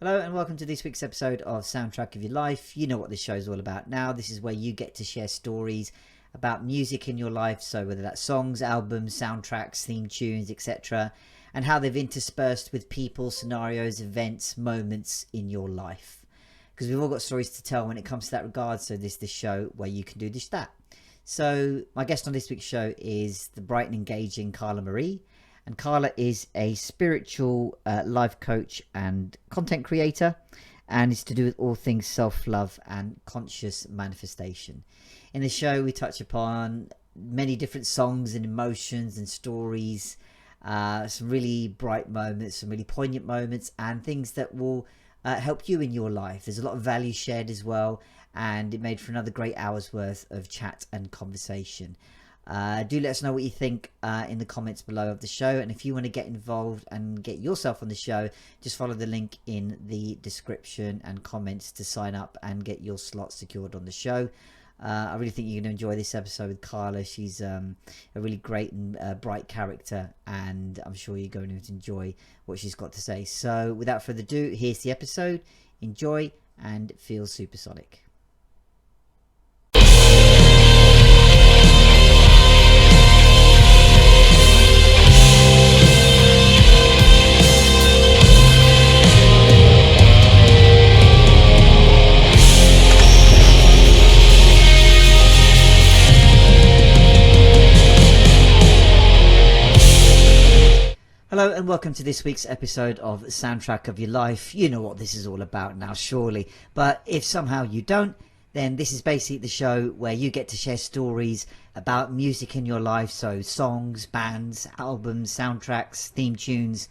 Hello and welcome to this week's episode of Soundtrack of Your Life. You know what this show is all about now. This is where you get to share stories about music in your life. So whether that's songs, albums, soundtracks, theme tunes, etc. and how they've interspersed with people, scenarios, events, moments in your life. Because we've all got stories to tell when it comes to that regard. So this is the show where you can do just that. So my guest on this week's show is the bright and engaging Karla Marie. And Karla is a spiritual life coach and content creator, and it's to do with all things self-love and conscious manifestation. In the show, we touch upon many different songs and emotions and stories, some really bright moments, some really poignant moments, and things that will help you in your life. There's a lot of value shared as well, and it made for another great hour's worth of chat and conversation. Do let us know what you think in the comments below of the show, and if you want to get involved and get yourself on the show, just follow the link in the description and comments to sign up and get your slot secured on the show. I really think you're going to enjoy this episode with Karla. She's a really great and bright character, and I'm sure you're going to enjoy what she's got to say. So without further ado, here's the episode. Enjoy and feel supersonic. Hello and welcome to this week's episode of Soundtrack of Your Life. You know what this is all about now, surely. But if somehow you don't, then this is basically the show where you get to share stories about music in your life. So songs, bands, albums, soundtracks, theme tunes,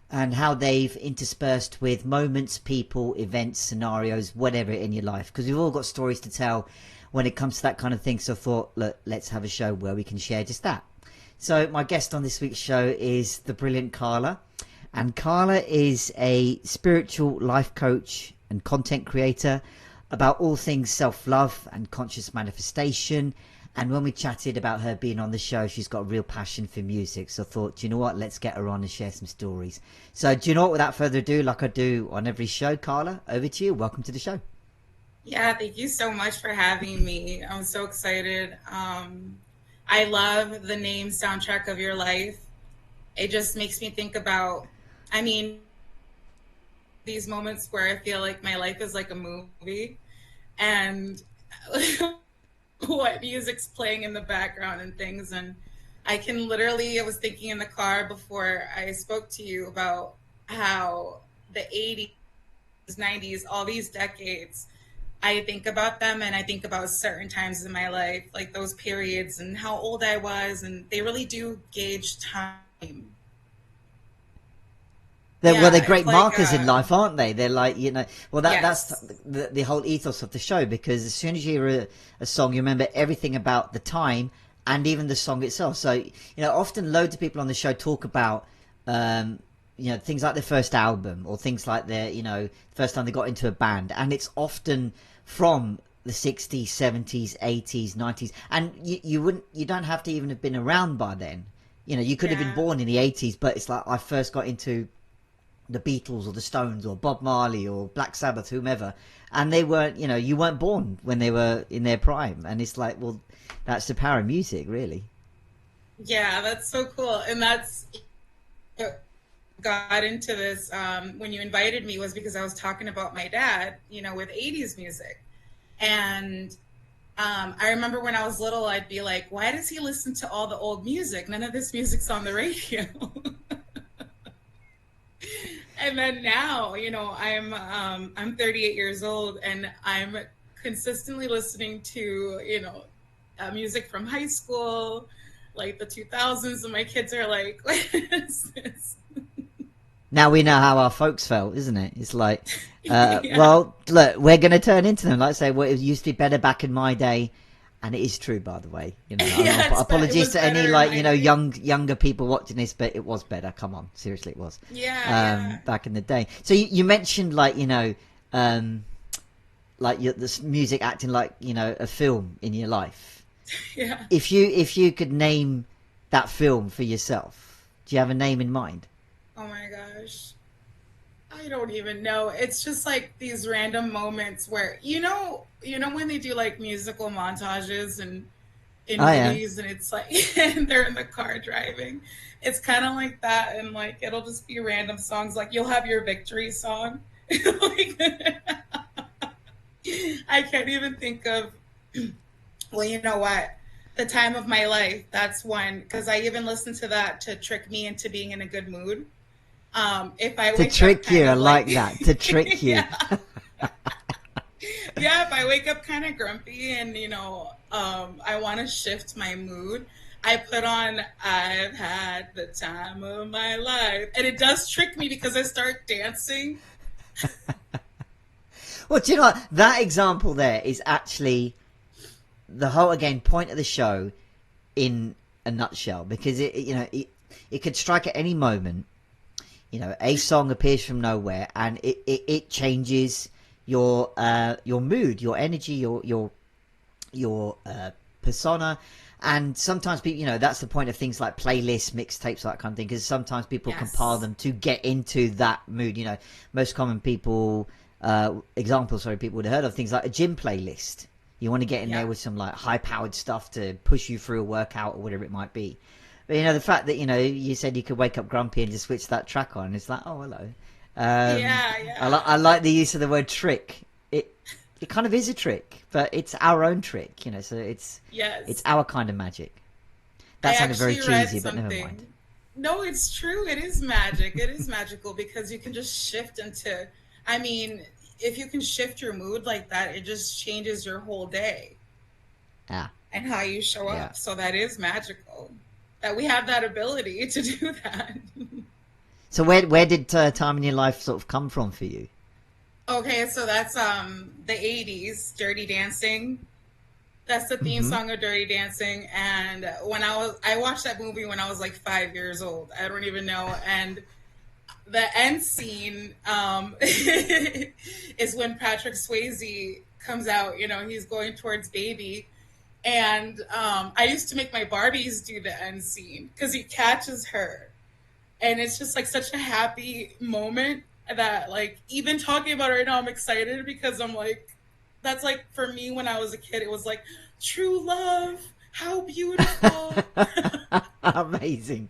and how they've interspersed with moments, people, events, scenarios, whatever in your life. Because we've all got stories to tell when it comes to that kind of thing. So I thought, look, let's have a show where we can share just that. So my guest on this week's show is the brilliant Karla. And Karla is a spiritual life coach and content creator about all things self-love and conscious manifestation. And when we chatted about her being on the show, she's got a real passion for music. So I thought, do you know what? Let's get her on and share some stories. So do you know what? Without further ado, like I do on every show, Karla, over to you. Welcome to the show. Yeah, thank you so much for having me. I'm so excited. I love the name Soundtrack of Your Life. It just makes me think about, I mean, these moments where I feel like my life is like a movie and what music's playing in the background and things. And I was thinking in the car before I spoke to you about how the 80s, 90s, all these decades, I think about them and I think about certain times in my life, like those periods and how old I was, and they really do gauge time. They're Yeah, great it's like, markers in life, aren't they? They're like, you know, well, that's yes. the whole ethos of the show, because as soon as you hear a song, you remember everything about the time and even the song itself. So, you know, often loads of people on the show talk about, you know, things like their first album or things like their, you know, first time they got into a band. And it's often from the 60s, 70s, 80s, 90s. And you don't have to even have been around by then. You know, you could have been Yeah. born in the 80s, but it's like I first got into the Beatles or the Stones or Bob Marley or Black Sabbath, whomever, and they weren't, you know, you weren't born when they were in their prime. And it's like, well, that's the power of music, really. Yeah, that's so cool. And that's got into this when you invited me was because I was talking about my dad, you know, with 80s music. And I remember when I was little, I'd be like, why does he listen to all the old music? None of this music's on the radio. And then now, you know, I'm 38 years old and I'm consistently listening to, you know, music from high school, like the 2000s, and my kids are like, what is this? Now we know how our folks felt, isn't it? It's like, Yeah. well, look, we're going to turn into them. Like I say, well, it used to be better back in my day. And it is true, by the way. You know, It apologies was to any, better in like, my you know, day. younger people watching this, but it was better. Come on, seriously, it was. Yeah, yeah. Back in the day. So you mentioned, like, you know, um, like this music acting like, you know, a film in your life. Yeah. If you could name that film for yourself, do you have a name in mind? Oh my gosh. I don't even know. It's just like these random moments where when they do like musical montages and in Oh yeah. movies and it's like and they're in the car driving. It's kind of like that and like it'll just be random songs like you'll have your victory song. Like, I can't even think of well, you know what? The time of my life, that's one because I even listen to that to trick me into being in a good mood. If I To wake up trick you, kind I of like like that. To trick you. yeah, yeah, if I wake up kind of grumpy and I want to shift my mood, I put on "I've Had the Time of My Life," and it does trick me because I start dancing. Well, do you know what? That example there is actually the whole again point of the show in a nutshell, because it could strike at any moment. A song appears from nowhere and it changes your mood, your energy, your persona. And sometimes people, that's the point of things like playlists, mixtapes, that kind of thing, because sometimes people compile Yes. them to get into that mood. Most common examples, sorry, people would have heard of things like a gym playlist. You want to get in there Yeah. with some like high powered stuff to push you through a workout or whatever it might be. But the fact that you said you could wake up grumpy and just switch that track on, it's like, oh hello. Yeah. I Yeah. like the use of the word trick. It kind of is a trick, but it's our own trick, So it's Yes. our kind of magic. That I sounded very actually read cheesy, but never mind. something. No, it's true. It is magic. It is magical because you can just shift into, I mean, if you can shift your mood like that, it just changes your whole day Ah, and how you show yeah. up. So that is magical that we have that ability to do that. So where did time in your life sort of come from for you? Okay, so that's the 80s, Dirty Dancing. That's the theme Mm-hmm. song of Dirty Dancing. And I watched that movie when I was like 5 years old. I don't even know. And the end scene is when Patrick Swayze comes out. He's going towards baby, and I used to make my Barbies do the end scene because he catches her, and it's just like such a happy moment that like even talking about it right now, I'm excited because I'm like, that's like for me when I was a kid, it was like true love, how beautiful. Amazing.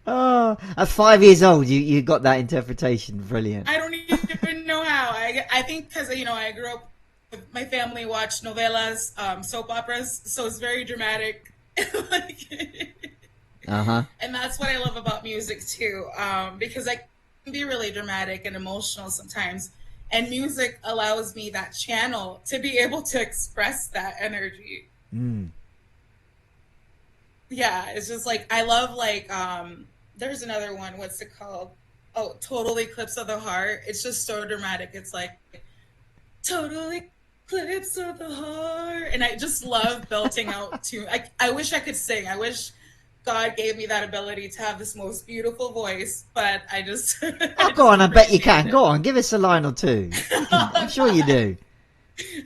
Oh, at 5 years old, you got that interpretation. Brilliant. I don't even know how. I think because I grew up with my family watched novelas, soap operas, so it's very dramatic. Like, Uh huh. and that's what I love about music too, because I can be really dramatic and emotional sometimes, and music allows me that channel to be able to express that energy. Mm. Yeah, it's just like I love like there's another one. What's it called? Oh, Total Eclipse of the Heart. It's just so dramatic. It's like total eclipse of the heart. And I just love belting out to I wish I could sing. I wish God gave me that ability to have this most beautiful voice, but I just Oh, I go just on. I bet you appreciate can. Go it. on. Give us a line or two. You can. I'm sure you do.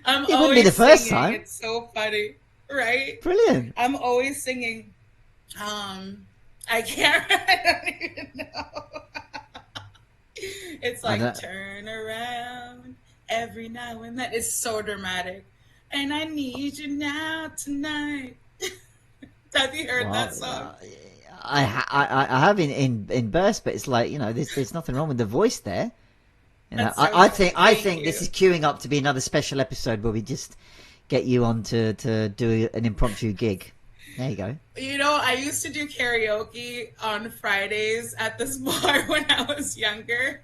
I'm It wouldn't be the always first singing. time. It's so funny, right? Brilliant. I'm always singing. I can't I don't even know. It's I like don't. turn around every now and then. It's so dramatic. And I need you now tonight. Have you heard Well, that song? I have in burst, but it's like there's nothing wrong with the voice there. That's so I thank think this is you. queuing up to be another special episode where we just get you on to do an impromptu gig. There you go. I used to do karaoke on Fridays at this bar when I was younger.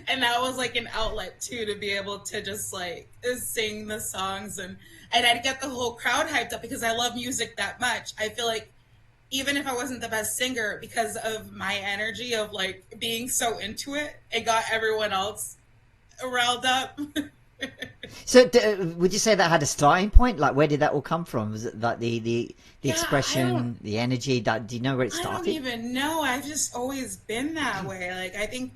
And that was like an outlet too to be able to just like sing the songs and I'd get the whole crowd hyped up because I love music that much. I feel like even if I wasn't the best singer, because of my energy of like being so into it, it got everyone else riled up. So, would you say that had a starting point? Like, where did that all come from? Was it like the Yeah, expression, the energy? That do you know where it I don't started? even know. I've just always been that way. Like I think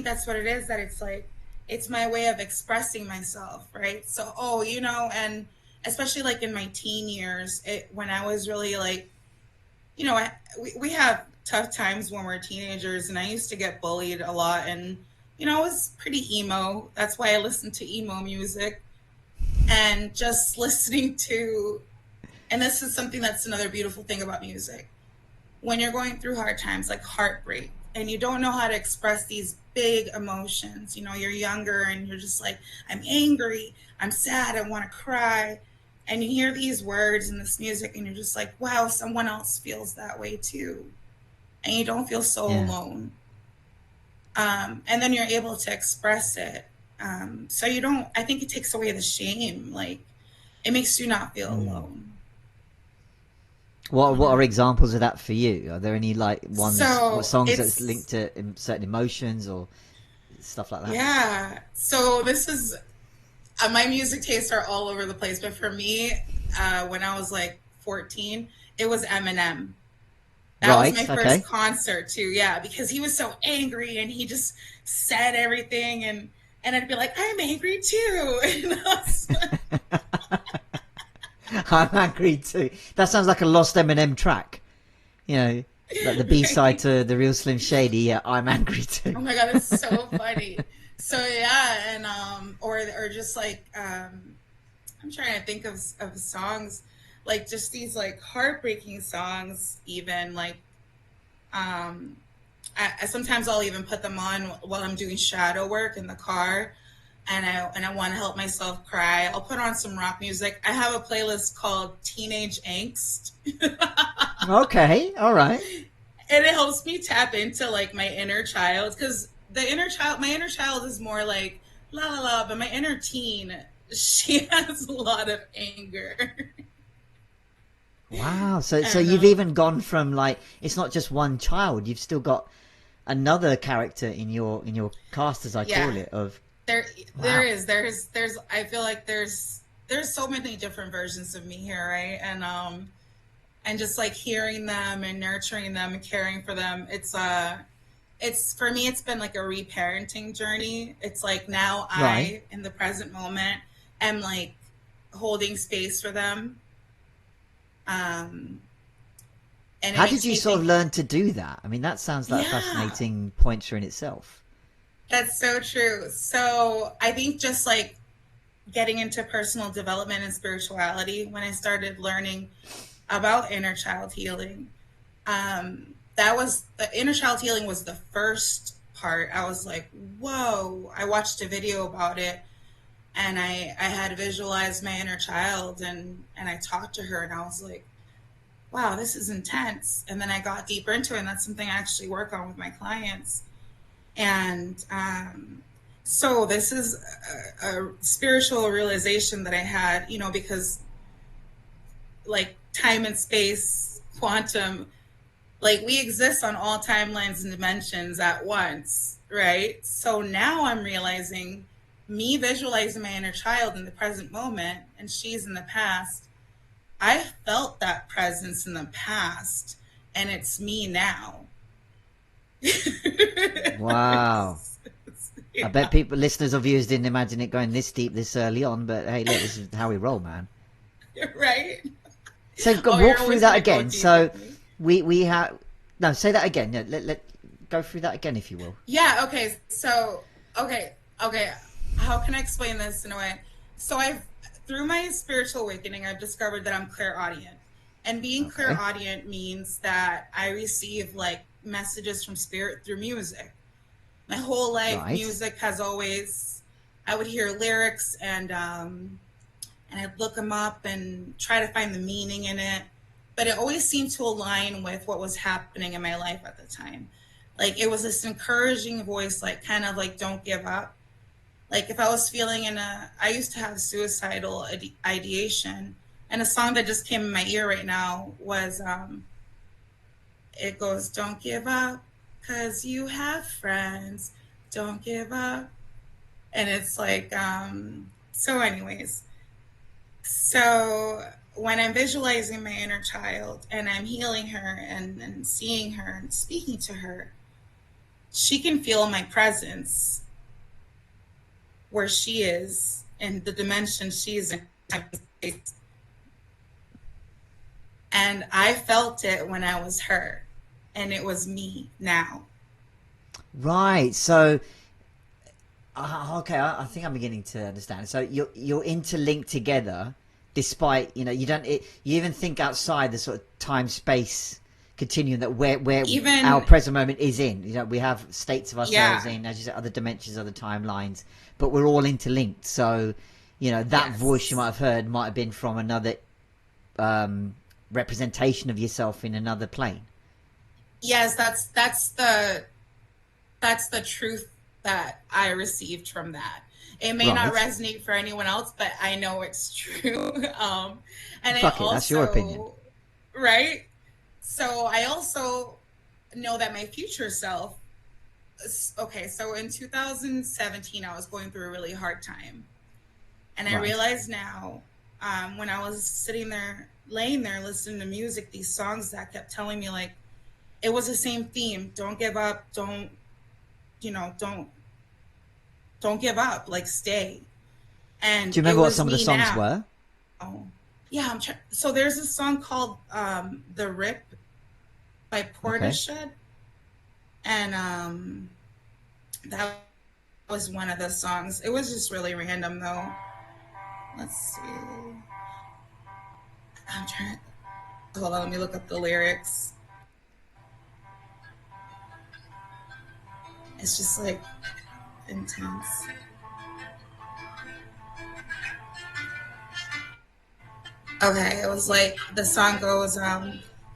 that's what it is. That it's like it's my way of expressing myself, right? So and especially like in my teen years, when I was really like we have tough times when we're teenagers, and I used to get bullied a lot, and I was pretty emo. That's why I listened to emo music. And just listening to, and this is something that's another beautiful thing about music. When you're going through hard times like heartbreak and you don't know how to express these big emotions, you're younger and you're just like, I'm angry, I'm sad, I want to cry. And you hear these words in this music and you're just like, wow, someone else feels that way too. And you don't feel so Yeah. alone. And then you're able to express it. So you don't, I think it takes away the shame. Like, it makes you not feel Mm. alone. What Yeah. are examples of that for you? Are there any like ones, what So songs that's it's, linked to certain emotions or stuff like that? yeah. So this is, my music tastes are all over the place. But for me, when I was like 14, it was Eminem. That was my Right. first Okay. concert too. Yeah, because he was so angry and he just said everything, and I'd be like, I'm angry too. And I was I'm angry too. That sounds like a lost Eminem track. You know, like the B side like, to the real Slim Shady. Yeah, I'm angry too. oh my god, it's so funny. So yeah, and or just like I'm trying to think of songs, like just these like heartbreaking songs, even like um I sometimes I'll even put them on while I'm doing shadow work in the car, and I want to help myself cry. I'll put on some rock music. I have a playlist called Teenage Angst, Okay. All right. and it helps me tap into like my inner child, because my inner child is more like la la la, but my inner teen, she has a lot of anger. Wow. So And you've even gone from like it's not just one child. You've still got another character in your cast, as I call yeah, it. Of there there wow. is there's I feel like there's so many different versions of me here, right? And just like hearing them and nurturing them and caring for them, it's for me, it's been like a reparenting journey. It's like now Right. I, in the present moment, am like holding space for them. Um, and it How did makes you me sort of think, learn to do that? I mean, that sounds like a yeah, fascinating pointer in itself. that's so true. So I think just like getting into personal development and spirituality, when I started learning about inner child healing, that was the inner child healing was the first part. I was like, whoa, I watched a video about it, and I had visualized my inner child, and I talked to her, and I was like, wow, this is intense. And then I got deeper into it, and that's something I actually work on with my clients. And so this is a spiritual realization that I had, because like time and space, quantum, like we exist on all timelines and dimensions at once, right? So now I'm realizing, me visualizing my inner child in the present moment and she's in the past, I felt that presence in the past, and it's me now. Wow. I bet Yeah. people, listeners or viewers, didn't imagine it going this deep this early on. But hey, look, this is how we roll, man. Right? So Oh, walk you're through always that going to go again. deep So with me. we have no, say that again. Yeah, let go through that again if you will. Yeah, okay. So, okay. How can I explain this in a way? So through my spiritual awakening, I've discovered that I'm clairaudient. And being Okay. clairaudient means that I receive like messages from spirit through music. My whole life, Right. music has always, I would hear lyrics, and I'd look them up and try to find the meaning in it. But it always seemed to align with what was happening in my life at the time. Like it was this encouraging voice, like kind of like, don't give up. Like if I was feeling I used to have suicidal ideation, and a song that just came in my ear right now was, it goes, don't give up, cause you have friends. Don't give up. And it's like, so anyways, so when I'm visualizing my inner child and I'm healing her, and seeing her and speaking to her, she can feel my presence where she is in the dimension she's in. And I felt it when I was her. and it was me now. Right. So, okay, I think I'm beginning to understand. So you're interlinked together, despite you don't. You even think outside the sort of time space continuum that where our Even, present moment is in. We have states of ourselves yeah, in, as you said, other dimensions, other timelines, but we're all interlinked. So, that voice you might yes. have heard might have been from another um, representation of yourself in another plane. Yes, that's the truth that I received from that. It may not Right. resonate for anyone else, but I know it's true. And I Fuck it. That's your opinion. also, right? So I also know that my future self, okay, so in 2017, I was going through a really hard time. And I Right. realize now, when I was sitting there, laying there, listening to music, these songs that kept telling me, like, it was the same theme. Don't give up. You know, don't give up, like stay. And Do you it remember what was some of the me songs now. were? Yeah, I'm trying. So there's a song called The Rip by Okay. Portishead, and that was one of the songs. It was just really random though. Let's see. I'm trying. Hold on, let me look up the lyrics. It's just like intense. Okay, it was like the song goes,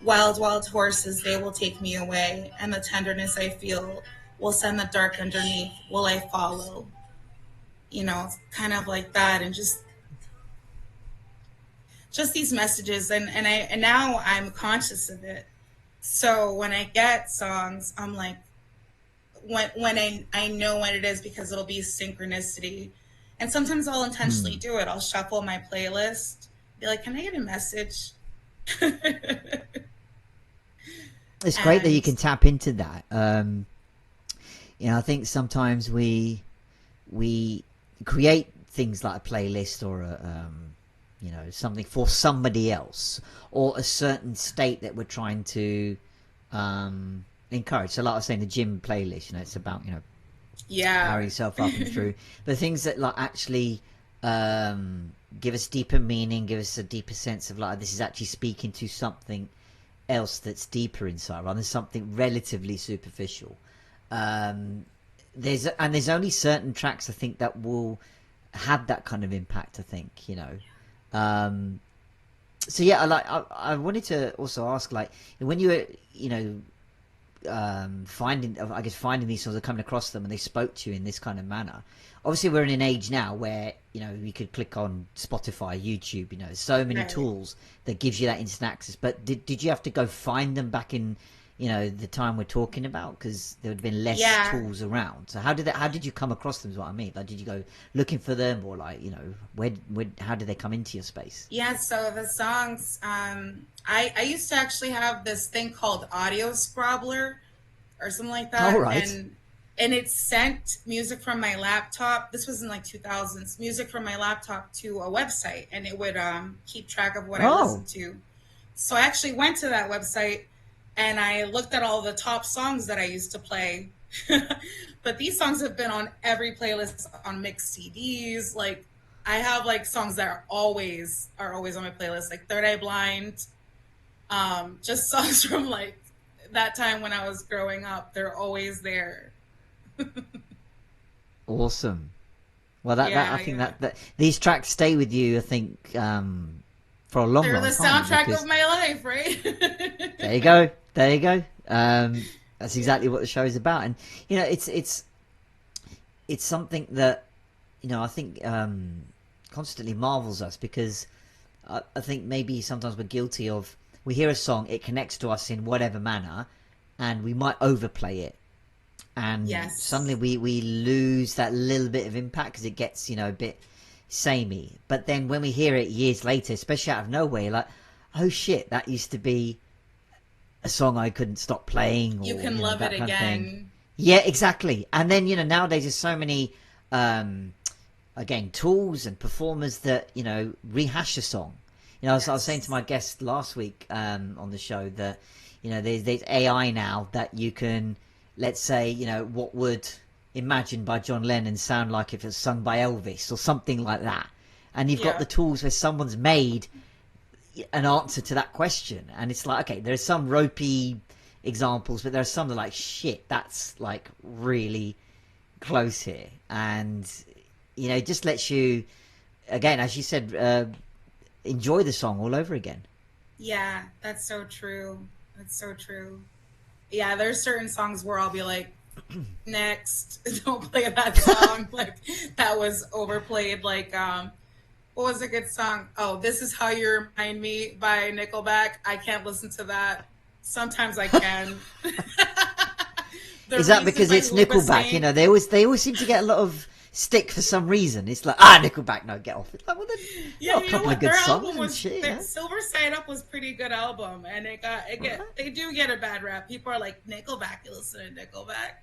wild, wild horses, they will take me away, and the tenderness I feel will send the dark underneath. Will I follow? Kind of like that, and just these messages, and now I'm conscious of it. So when I get songs, I'm like, when I know when it is because it'll be synchronicity, and sometimes I'll intentionally Hmm. do it. I'll shuffle my playlist, be like, can I get a message? It's great that you And can tap into that. I think sometimes we create things like a playlist or something for somebody else or a certain state that we're trying to encourage. So, like I was saying, the gym playlist, it's about yeah. powering yourself up and through. But things that like actually give us deeper meaning, give us a deeper sense of like this is actually speaking to something else that's deeper inside rather than something relatively superficial. Um, there's only certain tracks I think that will have that kind of impact. I think. So yeah, I wanted to also ask like when you were finding these songs or coming across them and they spoke to you in this kind of manner. Obviously, we're in an age now where you could click on Spotify, YouTube. So many Right. tools that gives you that instant access. But did you have to go find them back in the time we're talking about because there would have been less Yeah. tools around? So how did you come across them? Is what I mean. Like, did you go looking for them or like where how did they come into your space? Yeah, so the songs, I used to actually have this thing called Audio Scrobbler or something like All that, right. and it sent music from my laptop. This was in like 2000s, music from my laptop to a website, and it would keep track of what I Oh, listened to. So I actually went to that website and I looked at all the top songs that I used to play. But these songs have been on every playlist on mixed CDs. Like I have like songs that are always on my playlist, like Third Eye Blind, just songs from like that time when I was growing up. They're always there. awesome. Well, that I Yeah, think yeah. that these tracks stay with you. I think for a long, They're the long time soundtrack of because my life, right? there you go, there you go. That's exactly what the show is about, and it's something that I think constantly marvels us because I think maybe sometimes we're guilty of we hear a song, it connects to us in whatever manner, and we might overplay it and suddenly Yes. we lose that little bit of impact because it gets a bit samey. But then when we hear it years later, especially out of nowhere, you're like, oh shit, that used to be a song I couldn't stop playing, You or can love it that kind of thing. again. Yeah, exactly. And then nowadays there's so many um again tools and performers that rehash a song. You know, I was saying to my guest last week on the show that, you know, there's AI now that you can, let's say, you know, what would Imagine by John Lennon sound like if it was sung by Elvis or something like that. And you've got the tools where someone's made an answer to that question. And it's like, okay, there's some ropey examples, but there are some that are like, shit, that's like really close here. And, you know, it just lets you, again, as you said, enjoy the song all over again. Yeah, that's so true. That's so true. Yeah, there's certain songs where I'll be like, next, don't play that song. Like, that was overplayed. Like, what was a good song? Oh, This Is How You Remind Me by Nickelback. I can't listen to that. Sometimes I can. Is that because it's Nickelback? You know, they always seem to get a lot of stick for some reason. It's like, Nickelback, no, get off. It's like, well, yeah, a couple of good songs and was, shit. Yeah? Silver Side Up was pretty good album, and they do get a bad rap. People are like, Nickelback, you listen to Nickelback.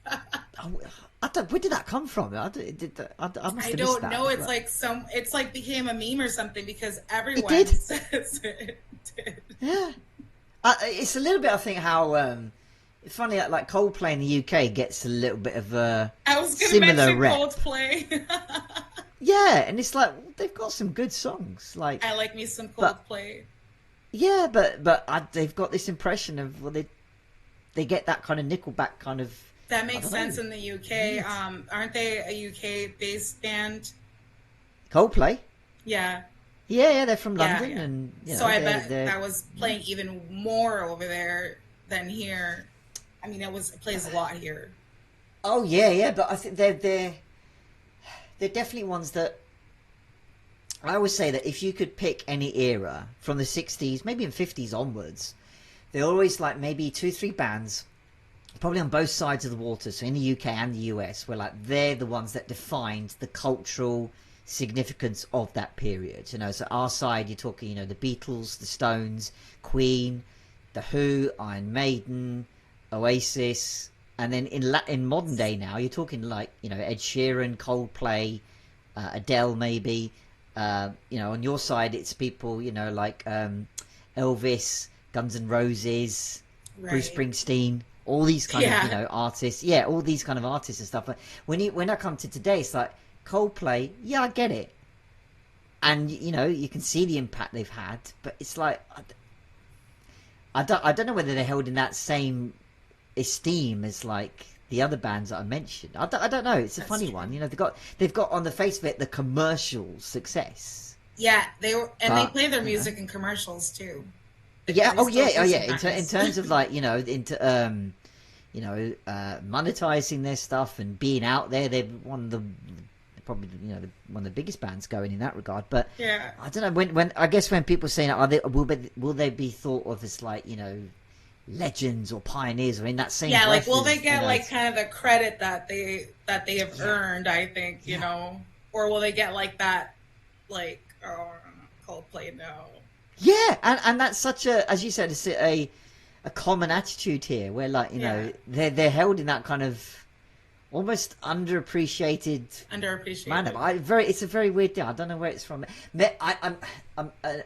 Where did that come from? I must have missed don't that. know. It's like became a meme or something because everyone It did. says it did. Yeah, it's a little bit. I think how it's funny like Coldplay in the UK gets a little bit of a similar rep. Coldplay. Yeah, and it's like they've got some good songs. Like I like me some Coldplay. Yeah, but they've got this impression of they get that kind of Nickelback kind of. That makes sense in the UK. Aren't they a UK based band? Coldplay. Yeah. Yeah, they're from London, and you know, so I bet that was playing even more over there than here. I mean, it plays a lot here. Oh yeah, but I think they're definitely ones that I always say that if you could pick any era from the 60s, maybe in 50s onwards, they're always like maybe 2-3 bands. Probably on both sides of the water, so in the UK and the US, where like they're the ones that defined the cultural significance of that period. You know, so our side, you're talking, you know, the Beatles, the Stones, Queen, the Who, Iron Maiden, Oasis, and then in modern day now, you're talking like, you know, Ed Sheeran, Coldplay, Adele, maybe. You know, on your side, it's people, you know, like Elvis, Guns N' Roses, Bruce Springsteen. All these kind of, you know, artists. Yeah, all these kind of artists and stuff. But when I come to today, it's like Coldplay, yeah, I get it. And, you know, you can see the impact they've had. But it's like, I don't know whether they're held in that same esteem as, like, the other bands that I mentioned. I don't know. It's a funny one. You know, they've got on the face of it the commercial success. Yeah, they play their music in commercials, too. Yeah. Oh yeah. In terms of like, you know, into monetizing their stuff and being out there, they're probably, you know, one of the biggest bands going in that regard. But yeah, I don't know when I guess when people say will they be thought of as like, you know, legends or pioneers or in that same like will they get, you know, like kind of the credit that they have earned? I think, you know, or will they get like that, like, oh, Coldplay now. Yeah, and that's such a, as you said, it's a common attitude here, where like, you know, they're held in that kind of almost underappreciated manner. It's a very weird thing. I don't know where it's from. A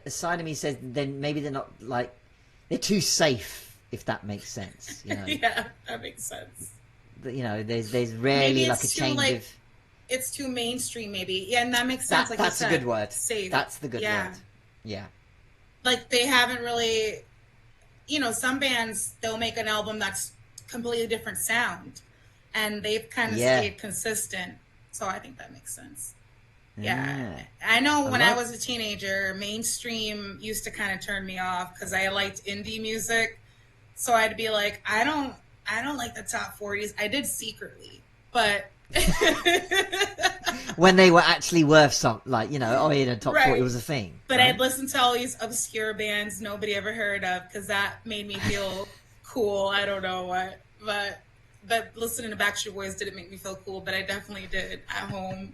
side of me says then maybe they're not like, they're too safe, if that makes sense. You know? Yeah, that makes sense. You know, there's rarely like a change of. It's too mainstream, maybe. Yeah, and that makes sense. That's a good word. Safe. That's the good word. Yeah. Like they haven't really, you know, some bands, they'll make an album that's completely different sound and they've kind of stayed consistent. So I think that makes sense. Yeah. I know when I was a teenager, mainstream used to kind of turn me off because I liked indie music. So I'd be like, I don't like the top 40s. I did secretly, but when they were actually worth something, like, you know, top 40 was a thing. But I'd listen to all these obscure bands nobody ever heard of because that made me feel cool. I don't know what, but listening to Backstreet Boys didn't make me feel cool, but I definitely did at home.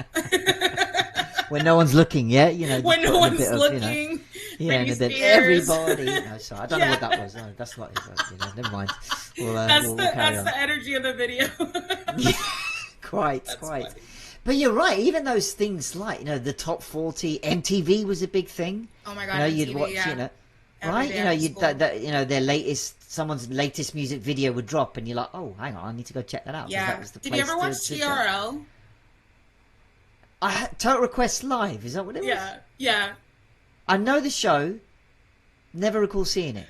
When no one's looking, you know. When no one's looking. And then everybody. No, sorry, I don't know what that was. No, that's not. You know, never mind. That's the energy of the video. Quite. Funny. But you're right. Even those things like, the top 40, MTV was a big thing. Oh my God, You'd MTV, watch, yeah. Every right? day after school. Someone's latest music video would drop, and you're like, oh, hang on, I need to go check that out because that Yeah. was the Did you place ever to watch go. TRL? Total Request Live, is that what it was? Yeah, yeah. I know the show, never recall seeing it.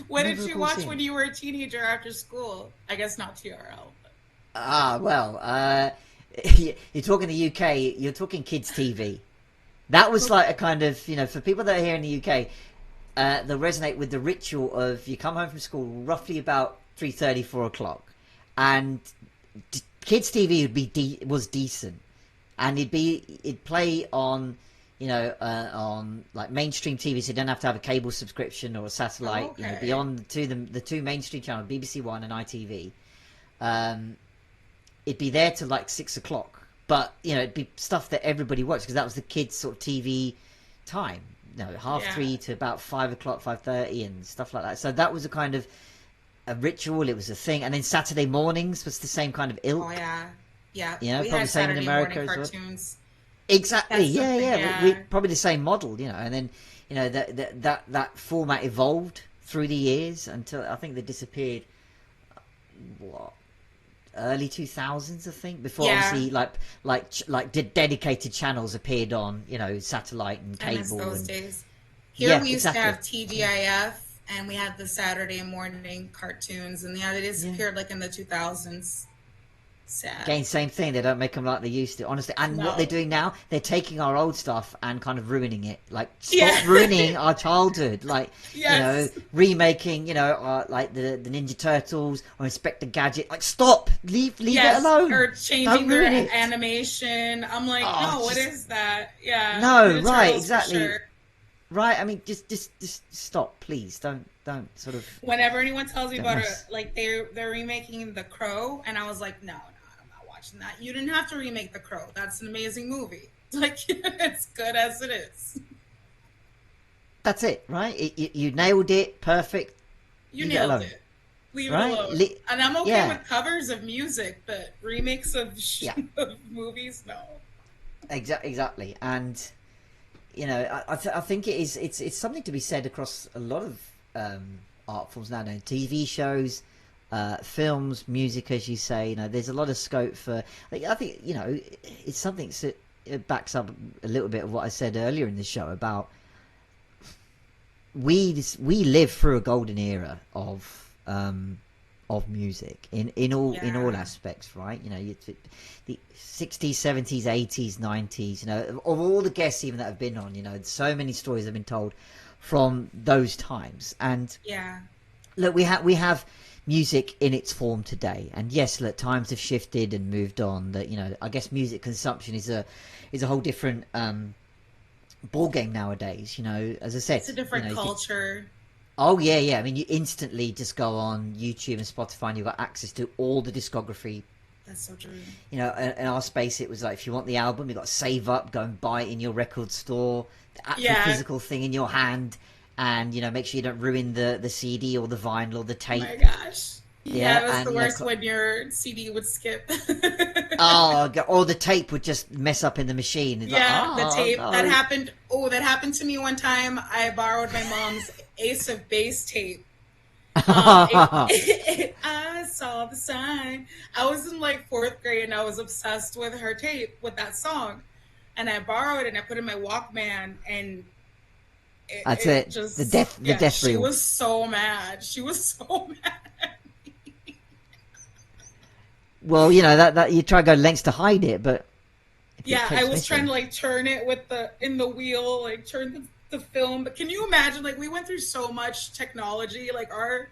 What did Never you recall watch seeing when it. you were a teenager after school? I guess not TRL. Well, you're talking the UK, you're talking kids' TV. That was like a kind of, for people that are here in the UK, they'll resonate with the ritual of you come home from school roughly about 3:30, 4 o'clock, and kids' TV was decent, and it'd play on, on like mainstream TV, so you don't have to have a cable subscription or a satellite. Oh, okay. Be on the two mainstream channels, BBC One and ITV. It'd be there till like 6 o'clock, but it'd be stuff that everybody watched because that was the kids' sort of TV time. Half Yeah. 3 to about 5 o'clock, 5:30, and stuff like that. So that was a kind of a ritual. It was a thing, and then Saturday mornings was the same kind of ilk. Oh yeah, yeah. You We probably had same in Saturday America morning as well. cartoons. Exactly. That's Yeah, something, yeah. We yeah. probably the same model, and then that format evolved through the years until I think they disappeared. What? Early 2000s, I think, before Yeah. obviously dedicated channels appeared on satellite and I miss cable those and days. Here yeah, we used to exactly. have TGIF, and we had the Saturday morning cartoons, and yeah, they Yeah. disappeared like in the 2000s. Sad. Again, same thing. They don't make them like they used to, honestly. And what they're No. doing now, they're taking our old stuff and kind of ruining it. Like, Yeah. stop ruining our childhood. Like, Yes. remaking, like the Ninja Turtles or Inspector Gadget. Like, stop! Leave it Yes. alone. Or Don't changing their ruin it. animation. I'm like, Oh, no, what is that? Yeah. No, Ninja right, Turtles for exactly. sure. Right, I mean, just stop, please. Don't sort of. Whenever anyone tells me Don't about it, mess. like they're remaking The Crow, and I was like, no, I'm not watching that. You didn't have to remake The Crow. That's an amazing movie. Like it's good as it is. That's it, right? You nailed it, perfect. You Leave it nailed alone. it. Leave Right? it alone. And I'm okay Yeah. with covers of music, but remakes of, Yeah. of movies, no. Exactly, and I think it's something to be said across a lot of art forms now. TV shows, films, music, as you say. There's a lot of scope for. I think it's something that it backs up a little bit of what I said earlier in the show about we live through a golden era of music in all Yeah. aspects, right? The 60s, 70s, 80s, 90s, of all the guests even that have been on, so many stories have been told from those times. And Yeah. look, we have music in its form today, and yes, look, times have shifted and moved on. That I guess music consumption is a whole different ball game nowadays. As I said, It's a different you could- culture. Oh yeah. I mean, you instantly just go on YouTube and Spotify, and you've got access to all the discography. That's so true. In our space, it was like if you want the album, you got to save up, go and buy it in your record store, the actual Yeah. physical thing in your hand, and make sure you don't ruin the CD or the vinyl or the Oh tape. my gosh. Yeah, Yeah, it was and the worst when your CD would skip. or the tape would just mess up in the machine. It's Yeah, like, the tape no. that happened. Oh, that happened to me one time. I borrowed my mom's Ace of Base tape. I saw the sign. I was in like fourth grade and I was obsessed with her tape with that song, and I borrowed it and I put it in my Walkman, and That's it. just The death She reel. was so mad. She was so mad. Well, that you try to go lengths to hide it, but if it Yeah, I keeps was trying to missing- like turn it with the wheel, like turn the film. But can you imagine? Like we went through so much technology. Like our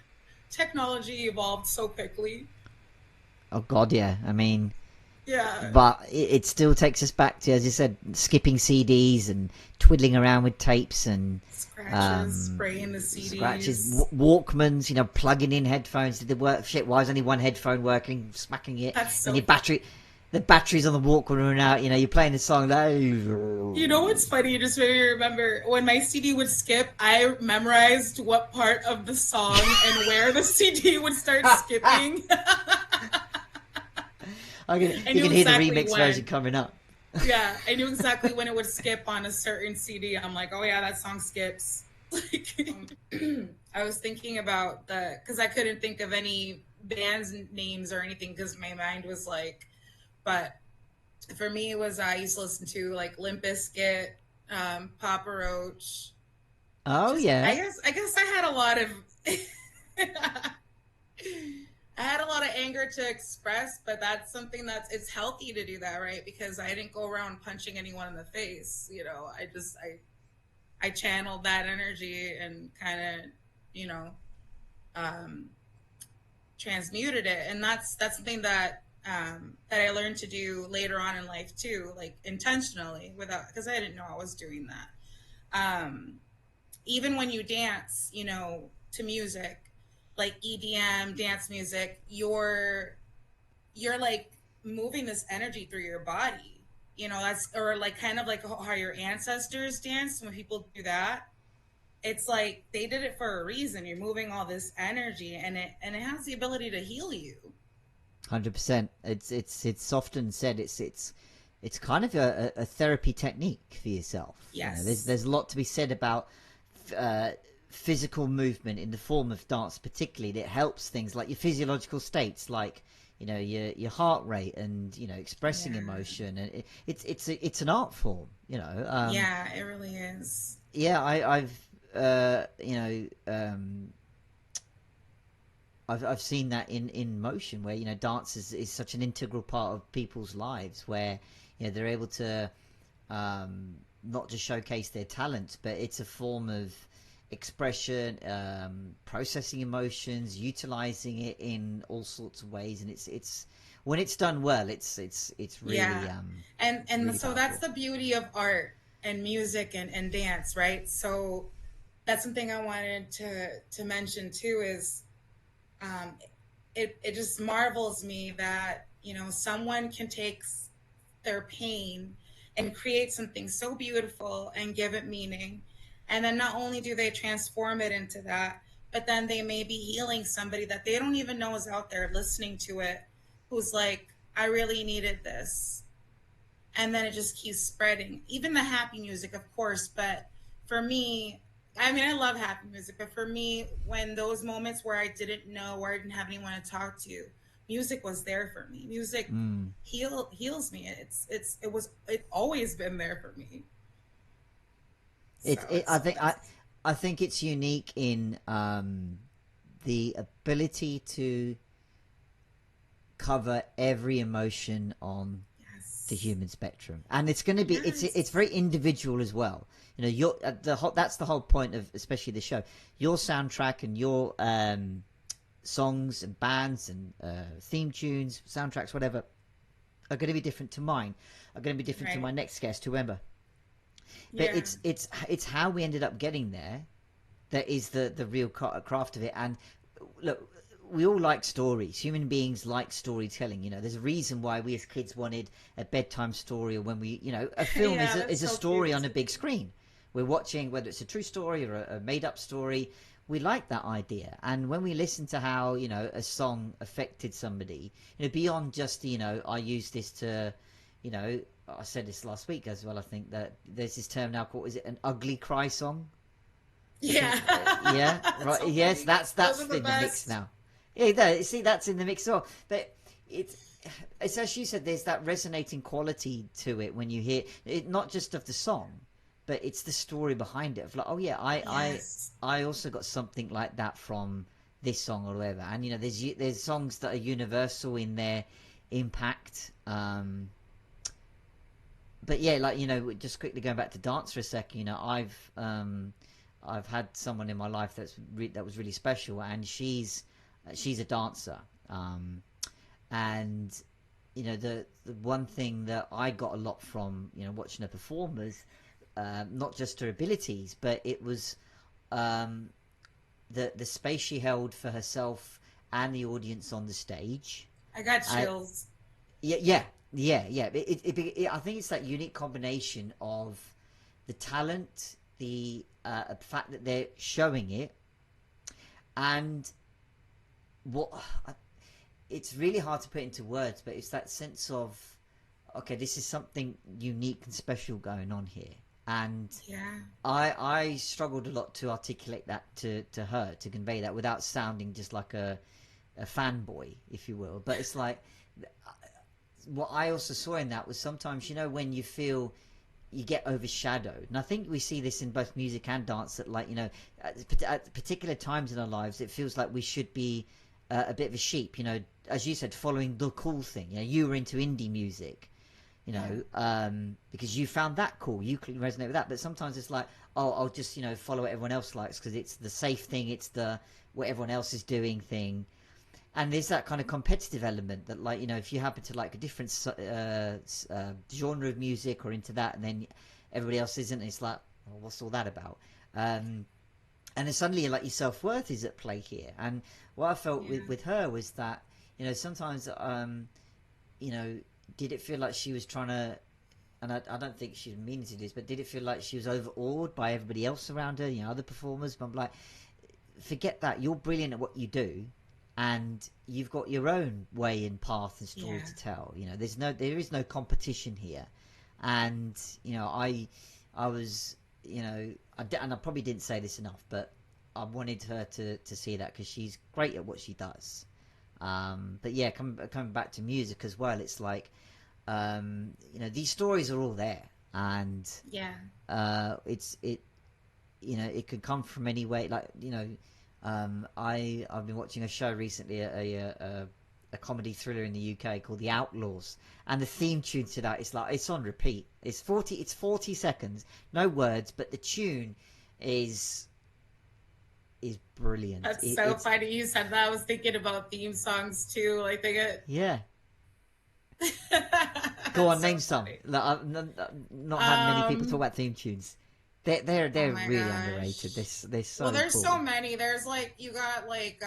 technology evolved so quickly. Oh God, yeah. I mean, Yeah. but it still takes us back to, as you said, skipping CDs and twiddling around with tapes and Scratches, spraying the CDs. scratches, Walkmans. Plugging in headphones. Did they work? Shit, why is only one headphone working? Smacking it, That's so and the batteries on the Walkman run out. You're playing the song. You know what's funny? You just made me remember when my CD would skip. I memorized what part of the song and where the CD would start skipping. I You knew can hear the exactly remix version when. coming up. Yeah, I knew exactly when it would skip on a certain CD. I'm like, oh yeah, that song skips. Like, I was thinking about because I couldn't think of any bands names or anything because my mind was like, but for me, it was I used to listen to like Limp Bizkit, Papa Roach. Oh Just yeah, I guess I had a lot of I had a lot of anger to express, but that's something that's it's healthy to do that, right? Because I didn't go around punching anyone in the face. I channeled that energy and kind of, you know, um, transmuted it, and that's something that I learned to do later on in life too, like intentionally, without because I didn't know I was doing that. Even when you dance, to music, like EDM dance music, you're like moving this energy through your body. That's or like kind of like how your ancestors danced when people do that. It's like they did it for a reason. You're moving all this energy, and it has the ability to heal you. 100%. It's often said it's kind of a therapy technique for yourself. Yes. There's a lot to be said about uh, physical movement in the form of dance, particularly that helps things like your physiological states, like your heart rate and expressing Yeah. emotion, and it's an art form. Yeah, it really is. Yeah, I've I've seen that in motion where dance is such an integral part of people's lives where they're able to not just showcase their talents, but it's a form of expression, processing emotions, utilizing it in all sorts of ways, and it's when it's done well, it's Yeah. really And really so that's powerful. the beauty of art and music and dance, right? So that's something I wanted to mention too is um, it just marvels me that someone can take their pain and create something so beautiful and give it meaning, and then not only do they transform it into that, but then they may be healing somebody that they don't even know is out there listening to it, who's like, I really needed this. And then it just keeps spreading. Even the happy music, of course, but for me, I mean, I love happy music, but for me, when those moments where I didn't know, where I didn't have anyone to talk to, music was there for me. Music Mm. heals me. It's always been there for me. So It it's I think it's unique in the ability to cover every emotion on the yes, human spectrum, and it's going to be it's yes, very individual as well. You're that's the whole point of especially the show. Your soundtrack and your songs and bands and theme tunes, soundtracks, whatever, are going to be different to mine. Are going to be different to my right, next guest, whoever. But yeah, it's how we ended up getting there that is the real craft of it. And look, we all like stories. Human beings like storytelling. There's a reason why we as kids wanted a bedtime story, or when a film yeah. is That's a so story cute. on a big screen. We're watching whether it's a true story or a made up story. We like that idea, and when we listen to how a song affected somebody, beyond just I use this to, you know, I said this last week as well. I think that there's this term now called, is it an ugly cry song? I think, Yeah, yeah, that's right. so Yes, funny. Those are that's the in the mix best. now. Yeah, there, see, that's in the mix as well. But it's it's as you said. There's that resonating quality to it when you hear it, not just of the song, but it's the story behind it. Of like, oh yeah, Yes. I also got something like that from this song or whatever. And there's songs that are universal in their impact. But yeah, like just quickly going back to dance for a second. I've had someone in my life that was really special, and she's a dancer, and the one thing that I got a lot from watching her perform was not just her abilities, but it was um, the space she held for herself and the audience on the stage. I got I chills. Yeah, yeah, yeah. I think it's that unique combination of the talent, the fact that they're showing it, and what it's really hard to put into words, but it's that sense of, okay, this is something unique and special going on here. And Yeah. I struggled a lot to articulate that to her, to convey that without sounding just like a fanboy, if you will. But it's like, what I also saw in that was sometimes, when you feel you get overshadowed, and I think we see this in both music and dance, that like, at particular times in our lives, it feels like we should be a bit of a sheep, as you said, following the cool thing. You were into indie music, Yeah. because you found that cool, you can resonate with that. But sometimes it's like, oh, I'll just follow what everyone else likes because it's the safe thing, it's the what everyone else is doing thing. And there's that kind of competitive element that, like, if you happen to like a different genre of music or into that, and then everybody else isn't, it's like, well, what's all that about? And then suddenly, like, your self-worth is at play here. And what I felt Yeah. with her was that, sometimes, did it feel like she was trying to, and I don't think she meaning to do this, but did it feel like she was overawed by everybody else around her, other performers? But I'm like, forget that. You're brilliant at what you do, and you've got your own way and path and story Yeah. to tell. There is no competition here. And I was, and I probably didn't say this enough, but I wanted her to see that, because she's great at what she does. But yeah, coming back to music as well, it's like, these stories are all there, and Yeah. it could come from any way. Like, I've been watching a show recently, a comedy thriller in the UK called The Outlaws, and the theme tune to that is like, it's on repeat. It's 40 seconds, no words, but the tune is brilliant. That's so funny you said that. I was thinking about theme songs too. Like they get. Yeah. Go That's on, so name some. funny. Like, I've not had many people talk Um. about theme tunes. They're Oh my really underrated. gosh. They're Well, so there's so cool. many. There's like you got like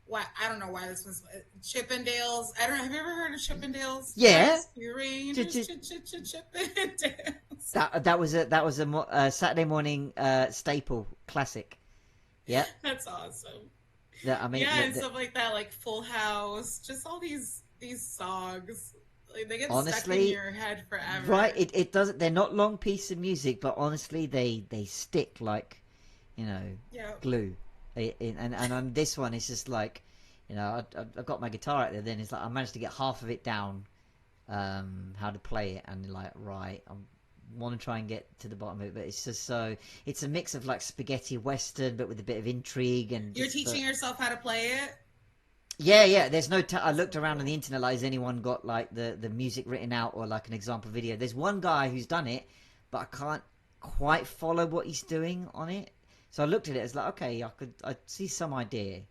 what I don't know why this was Chippendales. I don't know. Have you ever heard of Chippendales? Yeah. Rescue Rangers, Just, Chippendales. that was a Saturday morning staple classic. Yeah. That's awesome. I mean, Yeah, and stuff like that, like Full House, just all these songs, like they get stuck in honestly, your head right? forever. It doesn't. They're not long pieces of music, but honestly, they stick like, you know, Yeah, glue. And on this one, it's just like, I got my guitar out there. Then it's like I managed to get half of it down, how to play it, and like, right, I want to try and get to the bottom of it. But it's just so, it's a mix of like spaghetti western, but with a bit of intrigue and you're just teaching yourself how to play it. yeah. There's no. I That's looked so around on the cool. internet. Like, has anyone got like the music written out or like an example video? There's one guy who's done it, but I can't quite follow what he's doing on it. So I looked at it. It's like, okay, I see some idea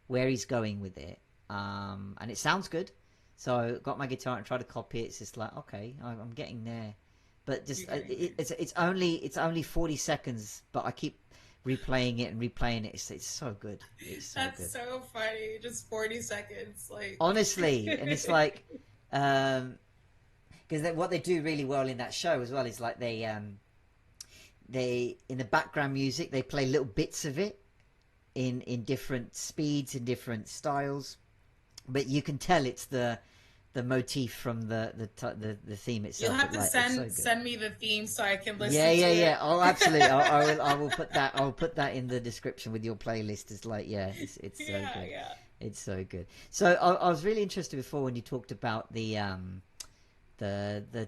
where he's going with it, and it sounds good. So I got my guitar and tried to copy it. It's just like, okay, I'm getting there, but You're just getting there. it's only 40 seconds, but I keep replaying it and replaying it. It's so good. It's so That's good. so funny. Just 40 seconds, like. Honestly, and it's like, because what they do really well in that show as well is like they in the background music they play little bits of it in different speeds, in different styles, but you can tell it's the motif from the theme You'll itself. have It, to like, it's so good. send me the theme so I can Yeah, listen to yeah, yeah. it. Oh, absolutely. I will put that. I'll put that in the description with your playlist. It's like, yeah, it's so Yeah, good. yeah. It's so good. So I was really interested before when you talked about the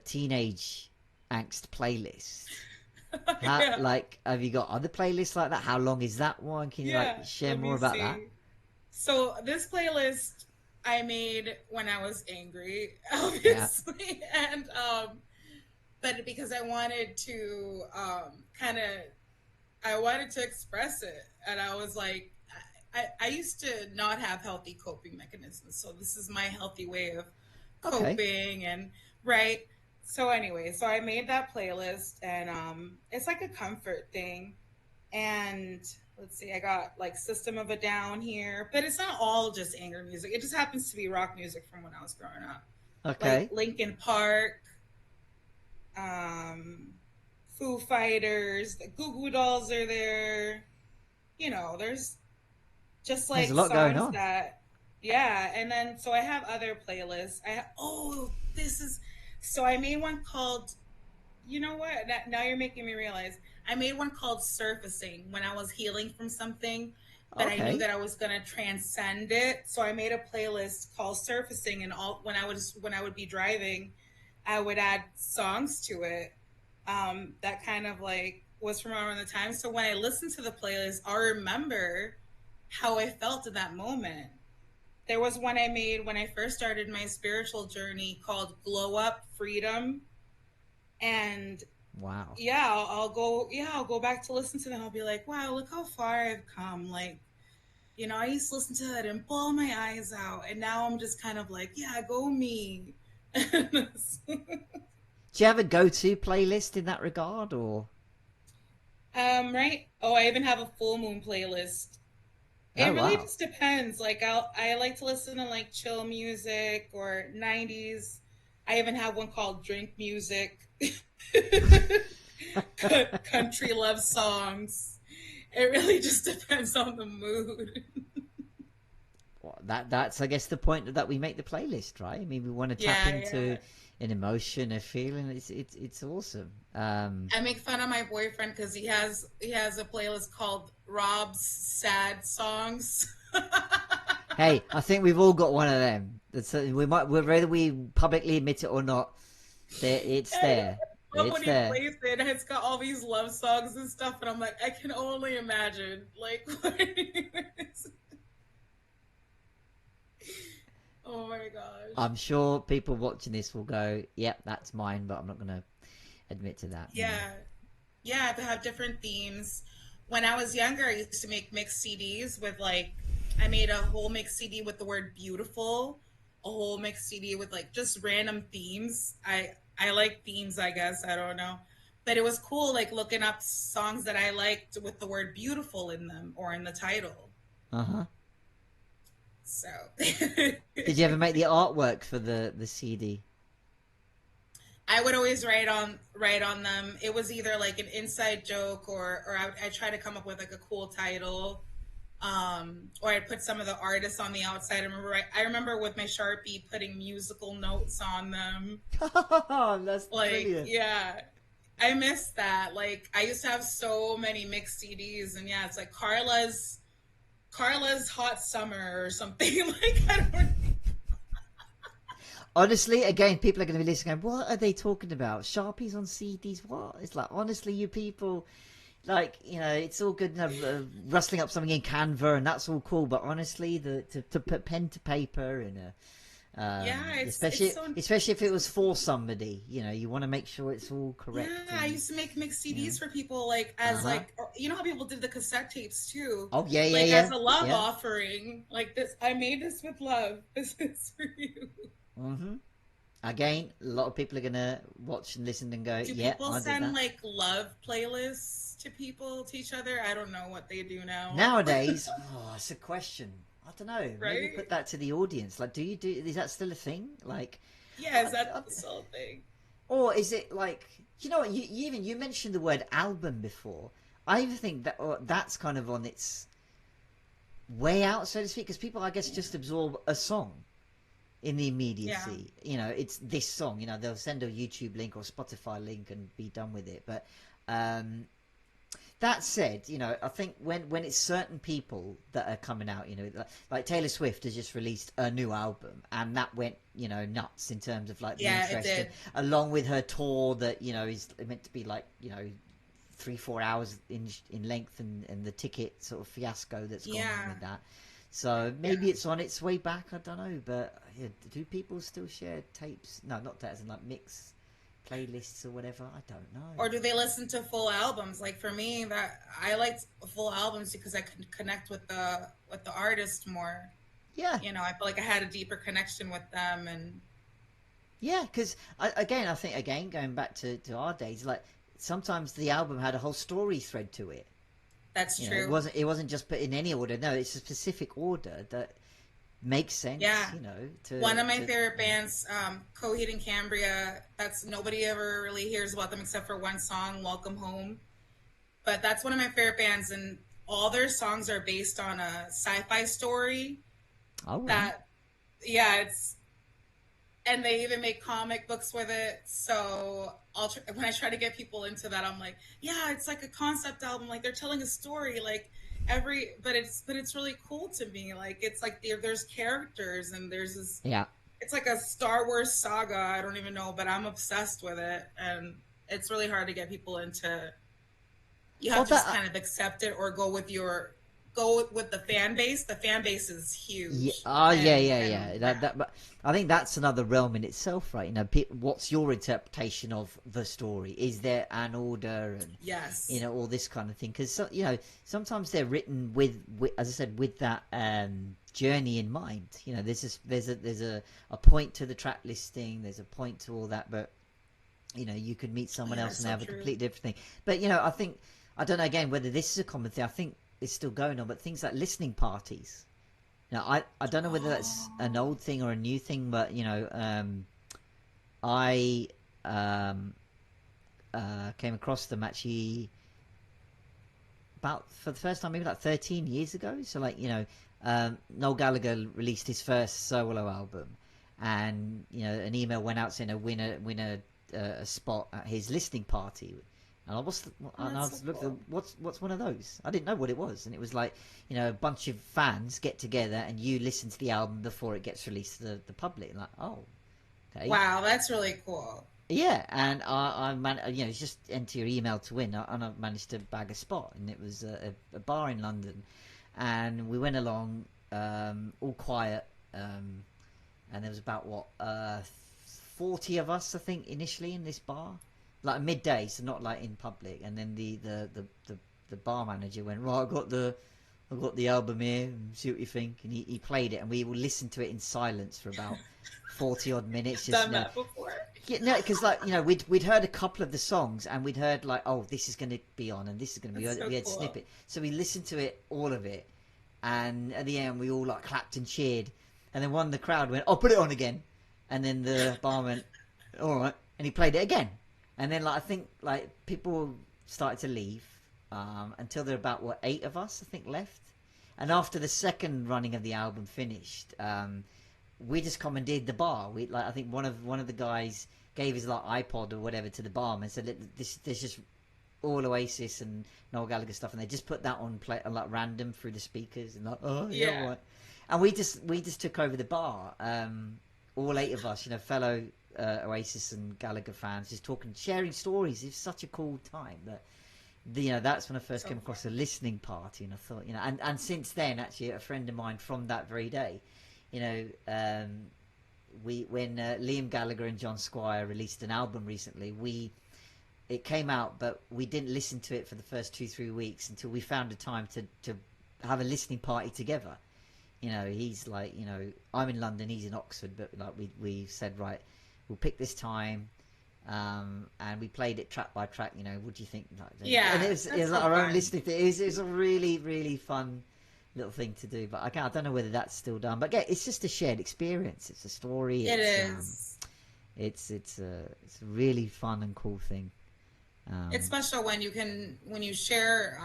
teenage angst playlist. How, Yeah. like, have you got other playlists like that? How long is that one? Can you like Yeah, share let more me about that? see. So this playlist I made when I was angry, Yeah. obviously, and but because I wanted to kind of I wanted to express it, and I was like, I used to not have healthy coping mechanisms, so this is my healthy way of Okay. coping, and right. So anyway, so I made that playlist, and it's like a comfort thing, and let's see, I got like System of a Down here, but it's not all just anger music. It just happens to be rock music from when I was growing up, like Okay. Linkin Park, um, Foo Fighters, the Goo Goo Dolls are there. There's just There's a like lot going songs on. that. Yeah, and then so I have other playlists. This is so I made one called, you know what? Now you're making me realize. I made one called Surfacing when I was healing from something, but I knew Okay. that I was gonna transcend it. So I made a playlist called Surfacing, and all when I would be driving, I would add songs to it. That kind of like was from around the time. So when I listen to the playlist, I'll remember how I felt in that moment. There was one I made when I first started my spiritual journey called Glow Up Freedom. And Wow. I'll go back to listen to them. I'll be like, wow, look how far I've come. Like, I used to listen to that and bawl my eyes out. And now I'm just kind of like, yeah, go me. Do you have a go-to playlist in that regard, or? Right. Oh, I even have a full moon playlist. Oh It really wow. just depends. Like I like to listen to like chill music or 90s. I even have one called drink music. Country love songs. It really just depends on the mood. Well, that's I guess the point that we make the playlist, right? I mean, we want to tap Yeah, into yeah. an emotion, a feeling. It's awesome. I make fun of my boyfriend because he has a playlist called Rob's sad songs. Hey, I think we've all got one of them. We might, whether we publicly admit it or not, it's I there. love It's when he there. plays it and it's got all these love songs and stuff, and I'm like, I can only imagine. Like, oh my gosh. I'm sure people watching this will go, "Yep, that's mine," but I'm not going to admit to that. Yeah. Yeah, to have different themes. When I was younger, I used to make mixed CDs with like, I made a whole mixed CD with the word beautiful, a whole mixed CD with like just random themes. I like themes, I guess. I don't know. But it was cool like looking up songs that I liked with the word beautiful in them or in the title. Uh huh. So Did you ever make the artwork for the CD? I would always write on them. It was either like an inside joke or I try to come up with like a cool title. Or I'd put some of the artists on the outside. I remember with my Sharpie putting musical notes on them. That's Like, brilliant. yeah, I miss that. Like, I used to have so many mixed CDs, and yeah, it's like Carla's Hot Summer or something. Like, I don't. Honestly, again, people are going to be listening. Going, what are they talking about? Sharpies on CDs? What? It's like, honestly, you people, like, it's all good, rustling up something in Canva, and that's all cool. But honestly, to put pen to paper and Yeah, it's especially so. especially if it was for somebody, you want to make sure it's all Yeah, correct I and used to make mixed yeah. CDs for people, like Uh as huh. like you know how people did the cassette tapes too, Oh yeah, yeah, like as yeah, a love yeah. offering. Like this, I made this with love. This is for you. Mhm. Again, a lot of people are gonna watch and listen and go, Do "Yeah, people I did send that." like love playlists to people to each other? I don't know what they do now. Nowadays, oh, it's a question. I don't know. Maybe put Right? that to the audience. Like, do you do? Is that still a thing? Like, Yeah, is I, that I, the sole thing? or is it like? You know what? You mentioned the word album before. I even think that that's kind of on its way out, so to speak, because people, I guess, just absorb a song in the Yeah. immediacy. It's this song. They'll send a YouTube link or Spotify link and be done with it. But um, that said, I think when it's certain people that are coming out, like Taylor Swift has just released a new album, and that went, nuts in terms of like the Yeah, it interest, and did. along with her tour that is meant to be like 3-4 hours in length, and the ticket sort of fiasco that's gone on Yeah. with that. So Yeah. maybe it's on its way back. I don't know, but yeah, do people still share tapes? No, not tapes, and like mix playlists or whatever. I don't know. Or do they listen to full albums? Like for me, that I liked full albums because I could connect with the artist more. Yeah, I feel like I had a deeper connection with them, and yeah, because again, I think again going back to our days, like sometimes the album had a whole story thread to it. that's It true. wasn't just put in any order. No, it's a specific order that makes sense. Yeah. One To of my favorite bands, Coheed and Cambria. That's nobody ever really hears about them except for one song, "Welcome Home." But that's one of my favorite bands, and all their songs are based on a sci-fi story. All right. that yeah, it's and they even make comic books with it. So when I try to get people into that, I'm like, yeah, it's like a concept album. Like they're telling a story. Like but it's really cool to me. Like it's like there's characters and there's this. Yeah. It's like a Star Wars saga. I don't even know, but I'm obsessed with it, and it's really hard to get people into. You Well, have to just that kind of accept it or go with the fan base. The fan base is yeah, huge, oh yeah, and yeah, yeah. yeah, But I think that's another realm in itself, right? You know, what's your interpretation of the story? Is there an order, and yes, all this kind of thing? Because sometimes they're written with, as I said, with that journey in mind. There's a point to the track listing. There's a point to all that, but you could meet someone yeah, else it's and they so have a true. completely different thing. But I think I don't know again whether this is a common thing. I think it's still going on, but things like listening parties. Now, I don't know whether that's an Oh, old thing or a new thing, but I um, came across them actually about for the first time maybe like 13 years ago. So like Noel Gallagher released his first solo album, and an email went out saying a win a spot at his listening party. And oh, and I that's so was looked at cool. what's one of those? I didn't know what it was, and it was like a bunch of fans get together and you listen to the album before it gets released to the public. Like, oh, okay, Wow, that's really cool. yeah, and it's just enter your email to win, and I managed to bag a spot, and it was a bar in London, and we went along, all quiet, and there was about 40 of us, I think, initially in this bar, like midday, so not like in public, and then the bar manager went, right, I got the album here, and see what you think, and he played it, and we will listen to it in silence for about 40 odd minutes, just Done that before. yeah, no, because like we'd heard a couple of the songs and we'd heard like, oh, this is going to be on and this is going to be That's on. so We had cool. snippet, so we listened to it, all of it, and at the end we all like clapped and cheered, and then one of the crowd went, oh, put it on again, and then the bar went, all right, and he played it again, and then like I think like people started to leave, until there were about 8 of us I think left, and after the second running of the album finished, we just commandeered the bar. We like I think one of the guys gave his like iPod or whatever to the barman and said, This just all Oasis and Noel Gallagher stuff, and they just put that on play like random through the speakers and like, oh yeah, all Yeah, right. And we just took over the bar. All 8 of us, fellow Oasis and Gallagher fans, just talking, sharing stories. It's such a cool time that that's when I first so came fun. across a listening party, and I thought, and since then, actually, a friend of mine from that very day, you know, we when Liam Gallagher and John Squire released an album recently, it came out, but we didn't listen to it for the first 2-3 weeks until we found a time to have a listening party together. He's like, I'm in London, he's in Oxford, but like we said, right, we'll pick this time, and we played it track by track. What do you think? And Yeah, it was that's like so our own fun. listening thing. It was a really really fun little thing to do. But I don't know whether that's still done. But yeah, it's just a shared experience. It's a story. It is. It's a really fun and cool thing. It's Um, special when you share,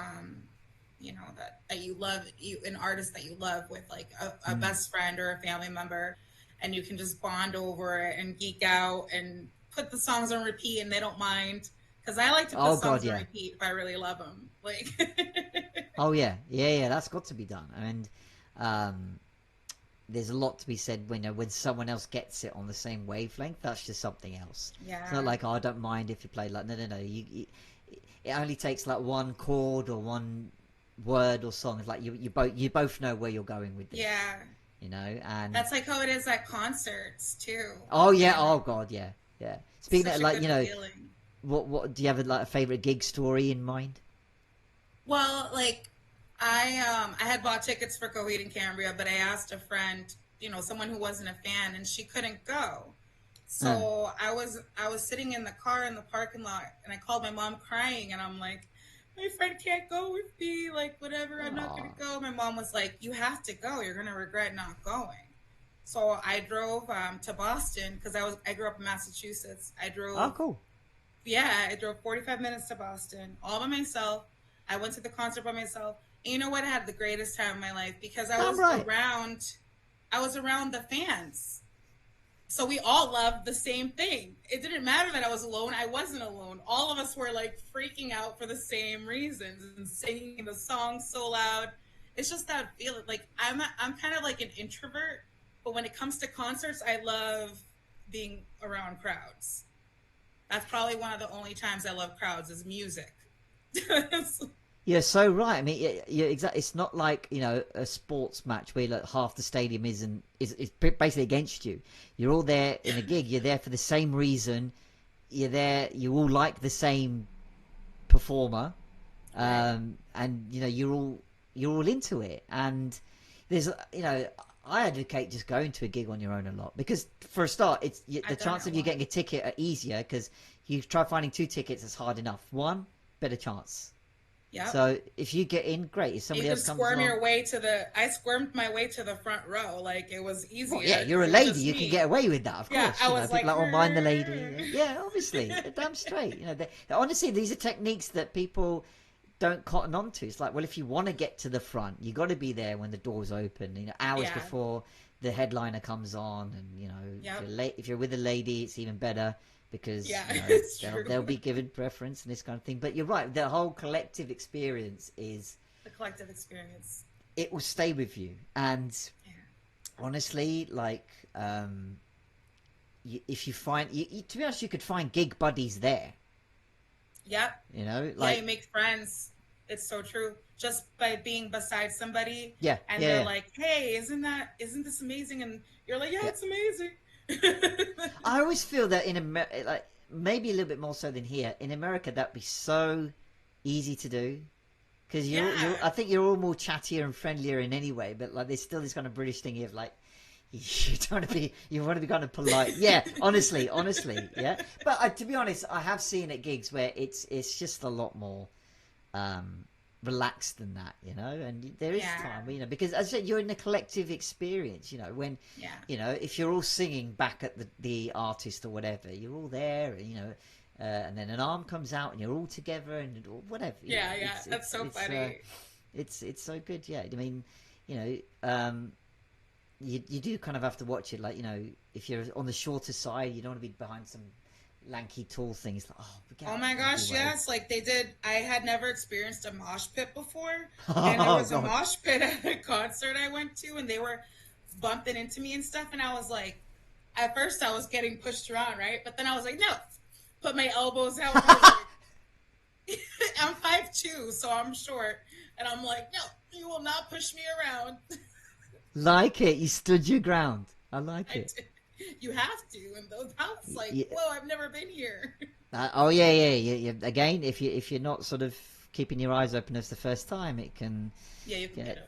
that you love an artist that you love with like a mm. best friend or a family member, and you can just bond over it and geek out and put the songs on repeat, and they don't mind. Because I like to put Oh God, songs on yeah. repeat if I really love them. Like, Oh yeah, yeah. That's got to be done. And um, there's a lot to be said when someone else gets it on the same wavelength. That's just something else. It's not yeah, like, oh, I don't mind if you play like, no. It only takes like one chord or one word or song. It's like you both know where you're going with this, yeah. and That's like how it is at concerts too. oh yeah, You know, oh God, yeah, yeah. Speaking such of a like, good feeling. what do you have like a favorite gig story in mind? Well, like I had bought tickets for Coheed and Cambria, but I asked a friend, someone who wasn't a fan, and she couldn't go. Uh, So I was sitting in the car in the parking lot, and I called my mom crying, and I'm like, my friend can't go with me, like whatever, I'm not gonna oh, go. My mom was like, you have to go. You're gonna regret not going. So I drove to Boston because I grew up in Massachusetts. oh, cool. I drove 45 minutes to Boston all by myself. I went to the concert by myself. And you know what? I had the greatest time of my life because I I'm was right. around. I was around the fans. So we all loved the same thing. It didn't matter that I was alone. I wasn't alone. All of us were like freaking out for the same reasons and singing the song so loud. It's just that feeling. Like I'm kind of like an introvert, but when it comes to concerts, I love being around crowds. That's probably one of the only times I love crowds is music. You're so right. I mean, yeah, exactly. It's not like, a sports match where like half the stadium is basically against you. You're all there in a gig. You're there for the same reason. You're there. You all like the same performer, Right. and you're all into it. And there's I advocate just going to a gig on your own a lot, because for a start, the I've done chance it of you once. getting a ticket are easier, because you try finding two tickets, it's hard enough. One, better chance. Yep. So if you get in, great. If You somebody could else comes squirm along, your way to the. I squirmed my way to the front row. Like it was well, yeah, easier you're because a it was lady. just You can get me. away with that, of Yeah, course. I was People like, like, oh, mind the lady. Yeah, obviously, damn straight. Honestly, these are techniques that people don't cotton on to. It's like, well, if you want to get to the front, you got to be there when the doors open. Hours yeah, before the headliner comes on, and if you're yep, late, if you're with a lady, it's even better, because yeah, it's they'll true. they'll be given preference and this kind of thing. But you're right. The whole collective experience is The collective experience. it will stay with you. And Yeah. honestly, like, if you find to be honest, you could find gig buddies there. Yep. Yeah, you Like, make friends. It's so true. Just by being beside somebody yeah, and yeah, they're yeah, like, "Hey, isn't this amazing?" And you're like, "Yeah, yeah. it's amazing." I always feel that in America, like maybe a little bit more so than here, in America, that'd be so easy to do, because Yeah. I think you're all more chattier and friendlier in any way. But like, there's still this kind of British thing of like, you want to be kind of polite. Yeah, honestly, yeah. But to be honest, I have seen at gigs where it's just a lot more um, relaxed than that, and there is Yeah. time, because as I said, you're in a collective experience, when, Yeah. if you're all singing back at the artist or whatever, you're all there, and then an arm comes out and you're all together and whatever, Yeah, yeah. it's That's so funny. it's so good, yeah. I mean, you know, um, you do kind of have to watch it, like, if you're on the shorter side, you don't want to be behind some lanky tall things, like, oh, get Oh out my of the gosh, way. yes. Like they did. I had never experienced a mosh pit before. And there Oh was a god. mosh pit at a concert I went to, and they were bumping into me and stuff. And I was like, at first I was getting pushed around, right? But then I was like, no, put my elbows out. And I was like, I'm 5'2", so I'm short. And I'm like, no, you will not push me around. Like it, you stood your ground. I like I it. did. You have to. And those, I was like, Yeah. whoa, I've never been here. Oh yeah, yeah, yeah, yeah. Again, if you're not sort of keeping your eyes open as the first time, it can Yeah, you can get get. an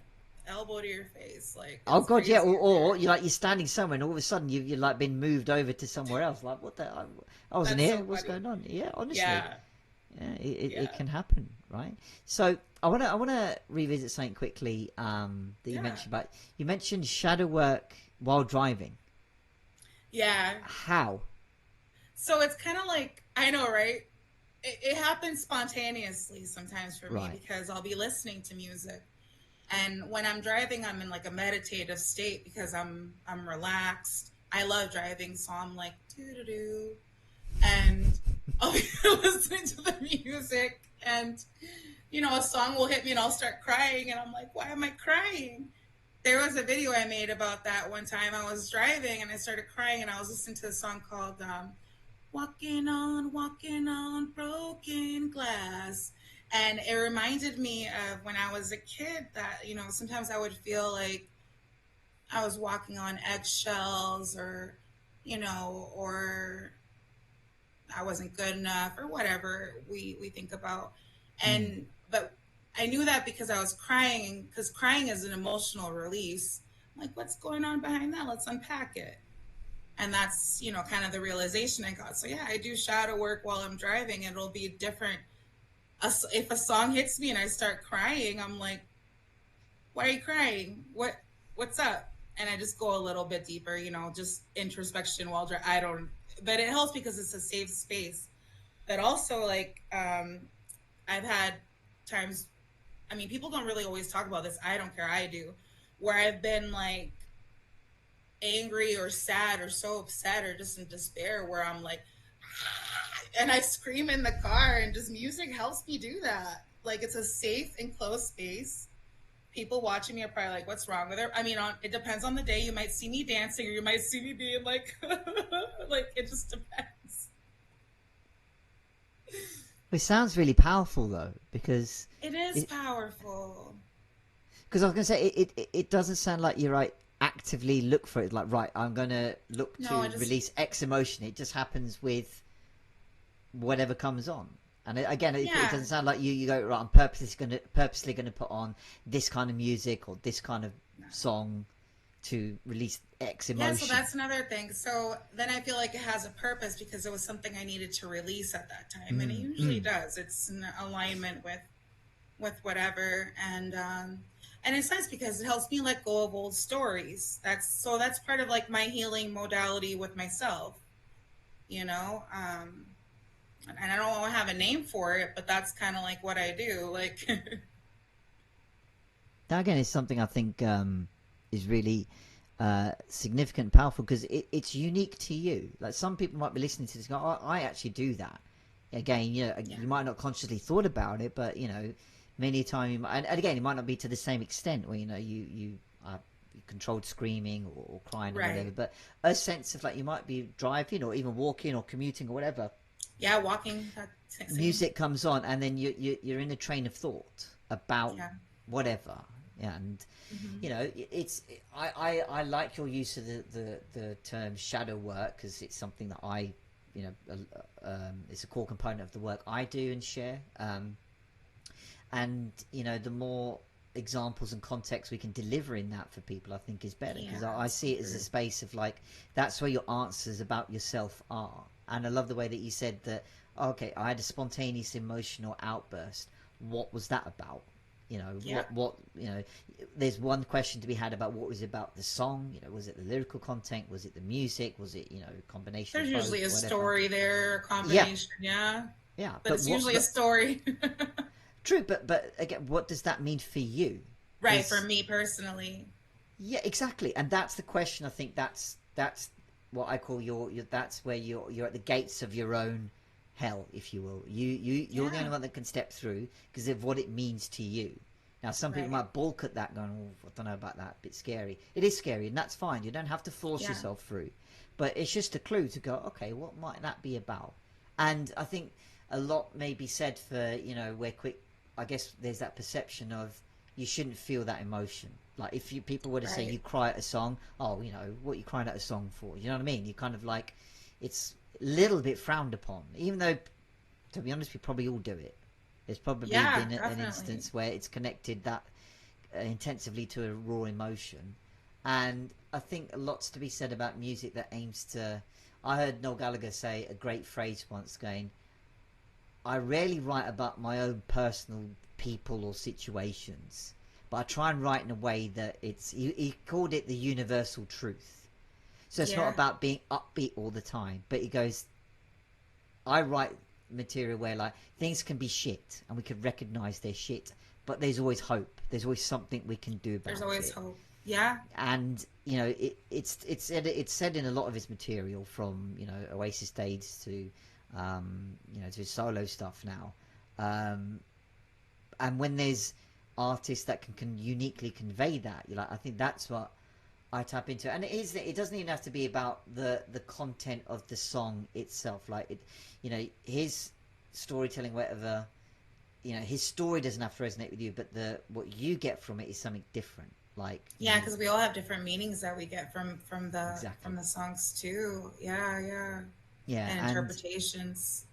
elbow to your face. Like, Oh it's god, yeah. crazy in Or there. you're standing somewhere, and all of a sudden you're like been moved over to somewhere else. Like, what the? I wasn't That's here. so What's funny. going on? Yeah, honestly, Yeah. yeah, it Yeah. can happen, right? So I wanna revisit something quickly. That you Yeah. mentioned about, you mentioned shadow work while driving. Yeah. How? So it's kind of like, I know, right? It happens spontaneously sometimes for me Right. because I'll be listening to music. And when I'm driving, I'm in like a meditative state because I'm relaxed. I love driving, so I'm like doo doo doo, and I'll be listening to the music, and a song will hit me, and I'll start crying, and I'm like, why am I crying? There was a video I made about that one time. I was driving and I started crying, and I was listening to a song called Walking on Broken Glass. And it reminded me of when I was a kid that, sometimes I would feel like I was walking on eggshells or I wasn't good enough or whatever we think about. Mm. But I knew that because I was crying, because crying is an emotional release. I'm like, what's going on behind that? Let's unpack it. And that's, kind of the realization I got. So yeah, I do shadow work while I'm driving. It'll be different. If a song hits me and I start crying, I'm like, why are you crying? What's up? And I just go a little bit deeper, just introspection while I don't, but it helps because it's a safe space. But also, like, I've had times, I mean, people don't really always talk about this. I don't care. I do. Where I've been like angry or sad or so upset or just in despair where I'm like, and I scream in the car, and just music helps me do that. Like, it's a safe and closed space. People watching me are probably like, "What's wrong with her?" I mean, it depends on the day. You might see me dancing, or you might see me being like, like it just depends. It sounds really powerful though, because It is it, powerful. because I was gonna say it doesn't sound like you right actively look for it. Like, right, I'm gonna look No, I to just release X emotion. It just happens with whatever comes on. And again, it yeah. doesn't sound like you go, right, I'm purposely gonna put on this kind of music or this kind of song to release X Yeah, so emotion. that's another thing. So then I feel like it has a purpose because it was something I needed to release at that time, and it Mm, usually mm. does. It's in alignment with whatever, and it's nice because it helps me let go of old stories. That's part of like my healing modality with myself, you know. And I don't have a name for it, but that's kind of like what I do. Like, That again is something I think is really significant and powerful because it's unique to you. Like some people might be listening to this, and go, oh, I actually do that. Again, you know, yeah, you might not consciously thought about it, but you know, many times, and again, it might not be to the same extent where you know you controlled screaming or crying or whatever, right. but a sense of like you might be driving or even walking or commuting or whatever, Yeah, walking, that same. music comes on and then you're in a train of thought about Yeah. whatever. Yeah, and Hmm. you know it's I like your use of the term shadow work because it's something that I you know it's a core component of the work I do and share, and you know the more examples and context we can deliver in that for people I think is better Yeah, because I so see it as a true. space of like that's where your answers about yourself are. And I love the way that you said that, okay, I had a spontaneous emotional outburst, what was that about? You know, Yeah. what you know, there's one question to be had about what was it about the song, you know, was it the lyrical content, was it the music, was it, you know, a combination There's of usually both, a whatever. story there, a Yeah, combination, yeah. yeah, But it's usually a but story. true, but again, what does that mean for you? Right, for Is me personally. Yeah, exactly, and that's the question. I think that's what I call your that's where you're at the gates of your own hell, if you will. You're the Yeah, only one that can step through because of what it means to you. Now, some people right. might balk at that, going, "Oh, I don't know about that. A bit scary." It is scary, and that's fine. You don't have to force Yeah, yourself through, but it's just a clue to go, okay, what might that be about? And I think a lot may be said for you know where quick. I guess there's that perception of you shouldn't feel that emotion. Like if you people were to say you right. cry at a song, oh, you know, what are you crying at a song for? You know what I mean? You kind of like it's a little bit frowned upon, even though to be honest, we probably all do it. There's probably Yeah, been an definitely. instance where it's connected that intensively to a raw emotion, and I think a lot's to be said about music that aims to. I heard Noel Gallagher say a great phrase once, going, I rarely write about my own personal people or situations, but I try and write in a way that he called it the universal truth. So it's not Yeah. about being upbeat all the time, but he goes, I write material where like things can be shit and we can recognize they're shit, but there's always hope. There's always something we can do There's about always it. hope. Yeah. And you know it's said in a lot of his material from you know Oasis days to you know to his solo stuff now, um, and when there's artists that can uniquely convey that, you're like I think that's what I tap into. And it doesn't even have to be about the content of the song itself, like it, you know, his storytelling, whatever, you know, his story doesn't have to resonate with you, but the what you get from it is something different, like you Yeah, know. because we all have different meanings that we get from Exactly. the songs too. Yeah, yeah. Yeah, And and interpretations.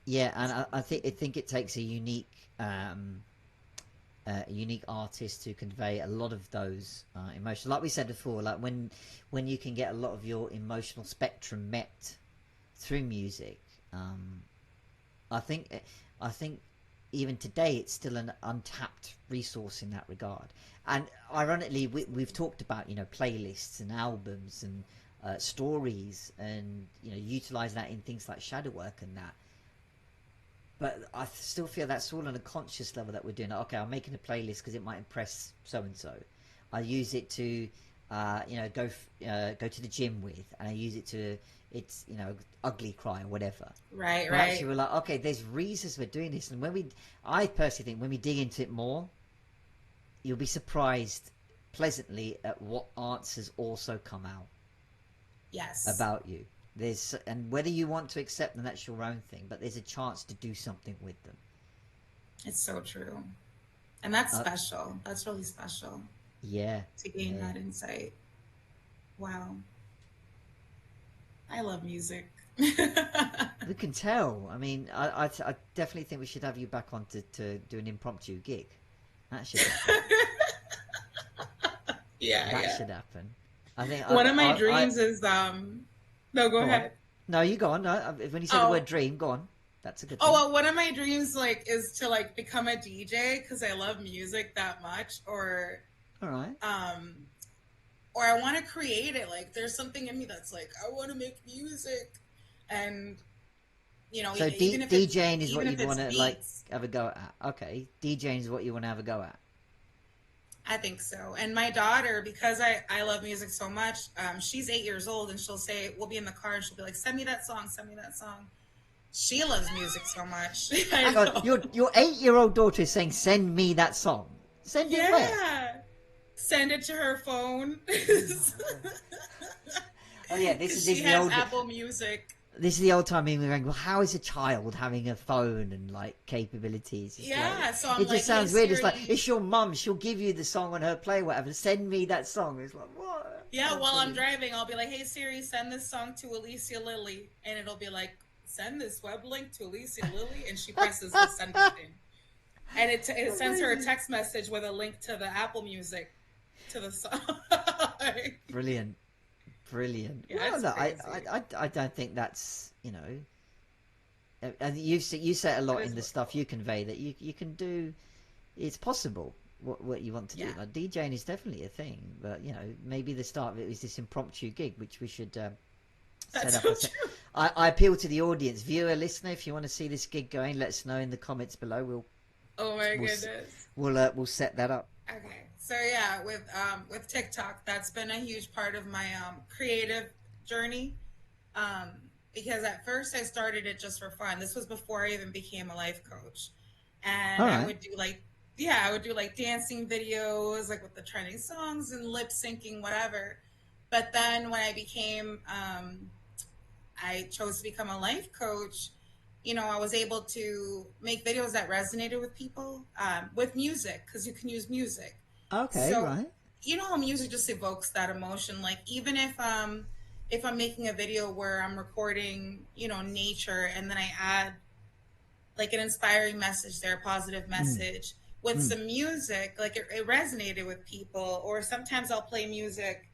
yeah, and I think it takes a unique artist to convey a lot of those emotions. Like we said before, like when you can get a lot of your emotional spectrum met through music, um, I think I think even today it's still an untapped resource in that regard. And ironically, we've talked about you know playlists and albums and stories, and you know utilize that in things like shadow work and that. But I still feel that's all on a conscious level that we're doing. Okay, I'm making a playlist because it might impress so and so. I use it to go to the gym with, and I use it to, it's, ugly cry or whatever. Right, But actually right. we're like, okay, there's reasons for doing this, and I personally think when we dig into it more, you'll be surprised pleasantly at what answers also come out Yes. about you. And whether you want to accept them, that's your own thing, but there's a chance to do something with them. It's so true. And that's uh, special. That's really special yeah, to gain yeah. that insight. Wow. I love music. We can tell. I mean, I definitely think we should have you back on to do an impromptu gig. That should happen. Yeah, That yeah. should happen. I think One of my I dreams is no, go go on. ahead. No, you go on. When you say the word Oh, dream, go on. That's a good oh thing. well, one of my dreams like is to like become a DJ because I love music that much, All right. um or I want to create it. Like there's something in me that's like I want to make music, and So DJing is what even if you'd want it's to like beats. have a go at. Okay, DJing is what you want to have a go at. I think so. And my daughter, because I love music so much, she's 8 years old, and she'll say, we'll be in the car, and she'll be like, send me that song, send me that song. She loves music so much. I Hang on, know. your 8-year-old daughter is saying, "Send me that song." Send it where? Yeah. Send it to her phone. Oh no. Oh yeah, Because she has Apple Music. this is the old time me going, well, how is a child having a phone and like capabilities? It's like, Yeah. So I'm it just like, hey, sounds weird. It's like, Siri. it's your mum, she'll give you the song on her play, whatever. Send me that song. It's like, what? Yeah, Oh, while I'm brilliant. driving, I'll be like, hey, Siri, send this song to Alicia Lilly. And it'll be like, send this web link to Alicia Lilly. And she presses the send button. And it sends her a Amazing. text message with a link to the Apple Music to the song. Brilliant. Brilliant. Yeah, Well, it's no, crazy. I don't think that's, and you say a It lot in is the what, stuff you convey that you can do. It's possible what you want to do. yeah, Like DJing is definitely a thing, but maybe the start of it is this impromptu gig, which we should set that's up. so true. I appeal to the audience, viewer, listener. If you want to see this gig going, let us know in the comments below. Oh my We'll goodness. we'll set that up. Okay, so yeah, with TikTok, that's been a huge part of my creative journey. Um, because at first I started it just for fun. This was before I even became a life coach, All and I right. would do like yeah, I would do like dancing videos, like with the trending songs and lip syncing, whatever. But then when I chose to become a life coach, I was able to make videos that resonated with people with music because you can use music. Okay. So, Right. how music just evokes that emotion. Like even if I'm making a video where I'm recording, nature, and then I add like an inspiring message there, a positive Mm, message with mm. some music, like it resonated with people. Or sometimes I'll play music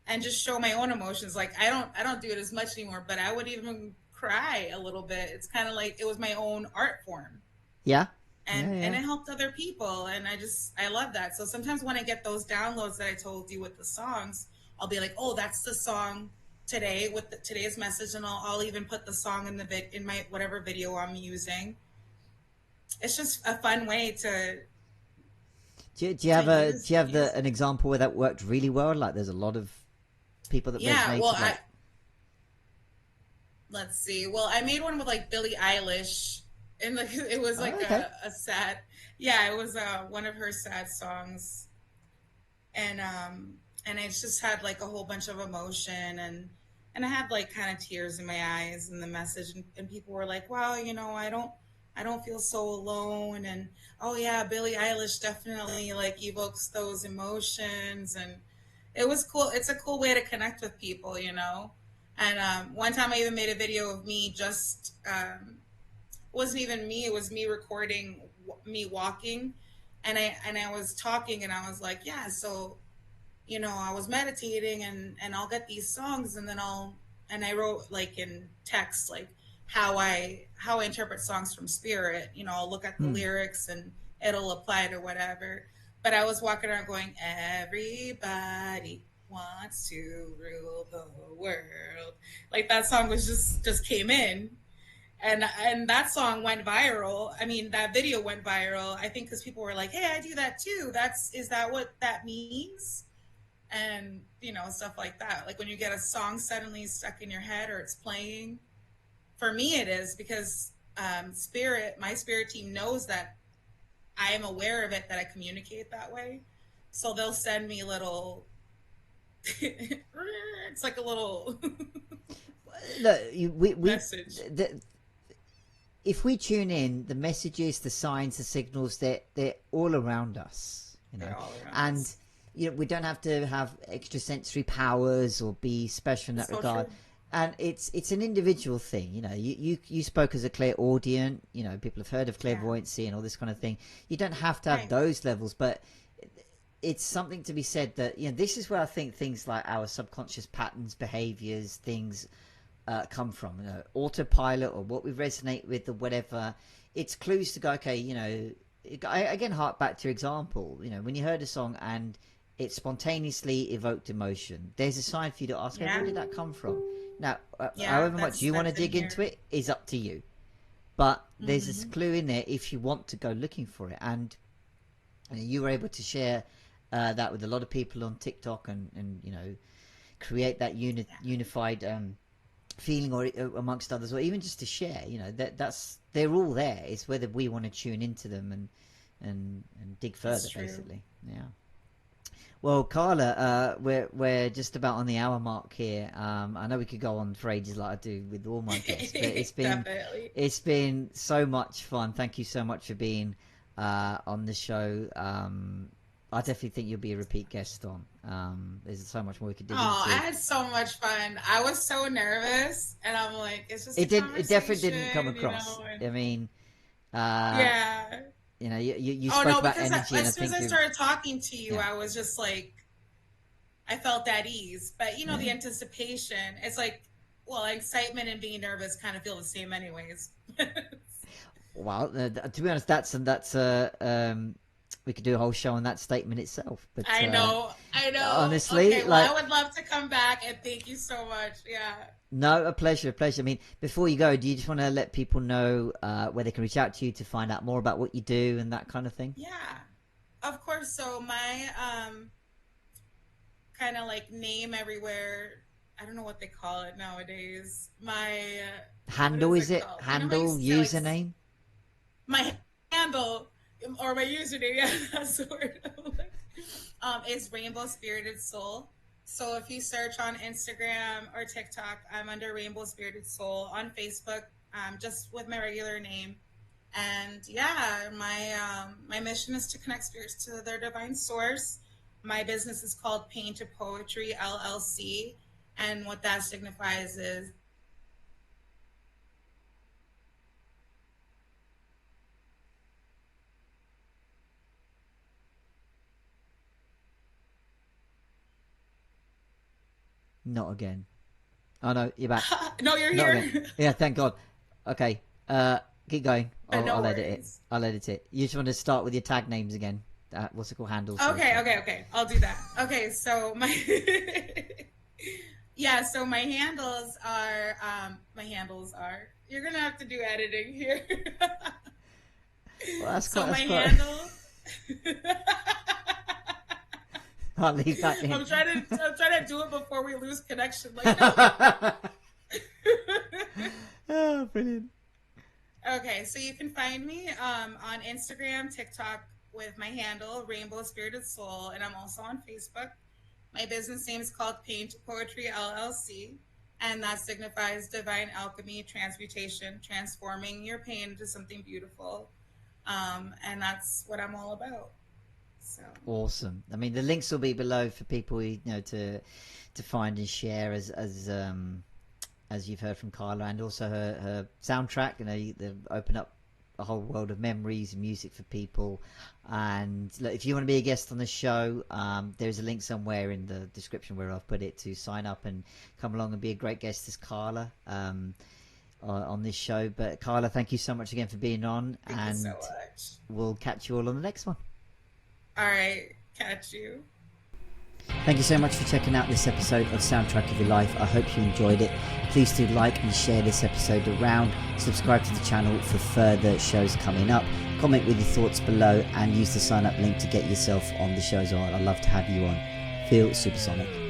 and just show my own emotions. Like I don't do it as much anymore, but I would even cry a little bit. It's kind of like it was my own art form, Yeah. Yeah. and Yeah. it helped other people, and I love that. So sometimes when I get those downloads that I told you with the songs, I'll be like, oh, that's the song today with today's message, and I'll even put the song in in my whatever video I'm using. It's just a fun way Do you to have use an music. example where that worked really well? Like, there's a lot of people that Yeah, well, resonated. Like, let's see. Well, I made one with like Billie Eilish, and like it was oh, like okay. a sad. Yeah, it was one of her sad songs, and it just had like a whole bunch of emotion, and I had like kind of tears in my eyes in the message, and people were like, "Wow, I don't feel so alone," and oh yeah, Billie Eilish definitely like evokes those emotions, and it was cool. It's a cool way to connect with people. And one time I even made a video of me just wasn't even me. It was me recording me walking, and I was talking, and I was like, yeah. So I was meditating, and I'll get these songs, and then I wrote like in text like how I interpret songs from spirit. I'll look at the Hmm. lyrics and it'll apply to whatever. But I was walking around going, everybody wants to rule the world. Like that song was just came in, and that song went viral. I mean, that video went viral. I think because people were like, "Hey, I do that too. Is that what that means?" and stuff like that. Like when you get a song suddenly stuck in your head or it's playing. For me, it is because my spirit team knows that I am aware of it, that I communicate that way. So they'll send me little. It's like a little Look, message. If we tune in, the messages, the signs, the signals, they're all around us, They're all around and us. we don't have to have extrasensory powers or be special in that So regard. true. And it's an individual thing. You spoke as a clairaudient. People have heard of Yeah. clairvoyancy and all this kind of thing. You don't have to have Right. those levels, but it's something to be said that this is where I think things like our subconscious patterns, behaviors, things come from. Autopilot or what we resonate with or whatever. It's clues to go. Okay, again, hark back to your example. When you heard a song and it spontaneously evoked emotion, there's a sign for you to ask, Yeah. where did that come from? Now, Yeah, however much you want to that's in dig into here. it is up to you. But there's this Mhm. clue in there if you want to go looking for it. And you were able to share that with a lot of people on TikTok and create that unified feeling or amongst others, or even just to share. They're all there. It's whether we want to tune into them and dig further, That's true. basically. Yeah. Well, Karla, we're just about on the hour mark here. I know we could go on for ages, like I do with all my guests, but Definitely. it's been so much fun. Thank you so much for being on the show. I definitely think you'll be a repeat guest on. There's so much more we could dig Oh, I into. had so much fun. I was so nervous, and I'm like, it's just a It definitely didn't come conversation, across. and I mean, uh, yeah. you Oh spoke no, about because energy, and I as soon as think I started talking to you, yeah, I was just like, I felt at ease. But yeah. the anticipation, it's like, well, excitement and being nervous kind of feel the same, anyways. Well, to be honest, that's we could do a whole show on that statement itself. But I know, I know. honestly, Okay, well, like, I would love to come back, and thank you so much. Yeah. no, a pleasure. I mean, before you go, do you just want to let people know where they can reach out to you to find out more about what you do and that kind of thing? Yeah, of course. So my kind of like name everywhere. I don't know what they call it nowadays. My what Handle, is is it it? called? How you Handle, say like username? my handle or my username? Yeah, that's the word. Is Rainbow Spirited Soul. So if you search on Instagram or TikTok, I'm under Rainbow Spirited Soul. On Facebook, just with my regular name. And yeah, my mission is to connect spirits to their divine source. My business is called Pain to Poetry LLC, and what that signifies is Not again. Oh no, you're back. no, you're Not again. here. Yeah, thank God. Okay, keep going. No I'll edit it. worries. I'll edit it. You just want to start with your tag names again. What's it called? Handles. Okay. I'll do that. Okay, so my yeah, so my handles are. You're gonna have to do editing here. Well, that's So quite. my That's quite. handle. I'll leave that in. I'm trying to do it before we lose connection. Like no. Oh, brilliant. Okay, so you can find me on Instagram, TikTok with my handle Rainbow Spirited Soul, and I'm also on Facebook. My business name is called Pain to Poetry LLC, and that signifies divine alchemy, transmutation, transforming your pain into something beautiful, and that's what I'm all about. So Awesome. I mean, the links will be below for people to find and share as you've heard from Karla, and also her soundtrack. They open up a whole world of memories and music for people. And look, if you want to be a guest on the show, there's a link somewhere in the description where I've put it to sign up and come along and be a great guest as Karla on this show. But Karla, thank you so much again for being on, thank you and so much. we'll catch you all on the next one. All right, catch you. Thank you so much for checking out this episode of Soundtrack of Your Life. I hope you enjoyed it. Please do like and share this episode around. Subscribe to the channel for further shows coming up. Comment with your thoughts below and use the sign up link to get yourself on the show as well. I'd love to have you on. feel supersonic.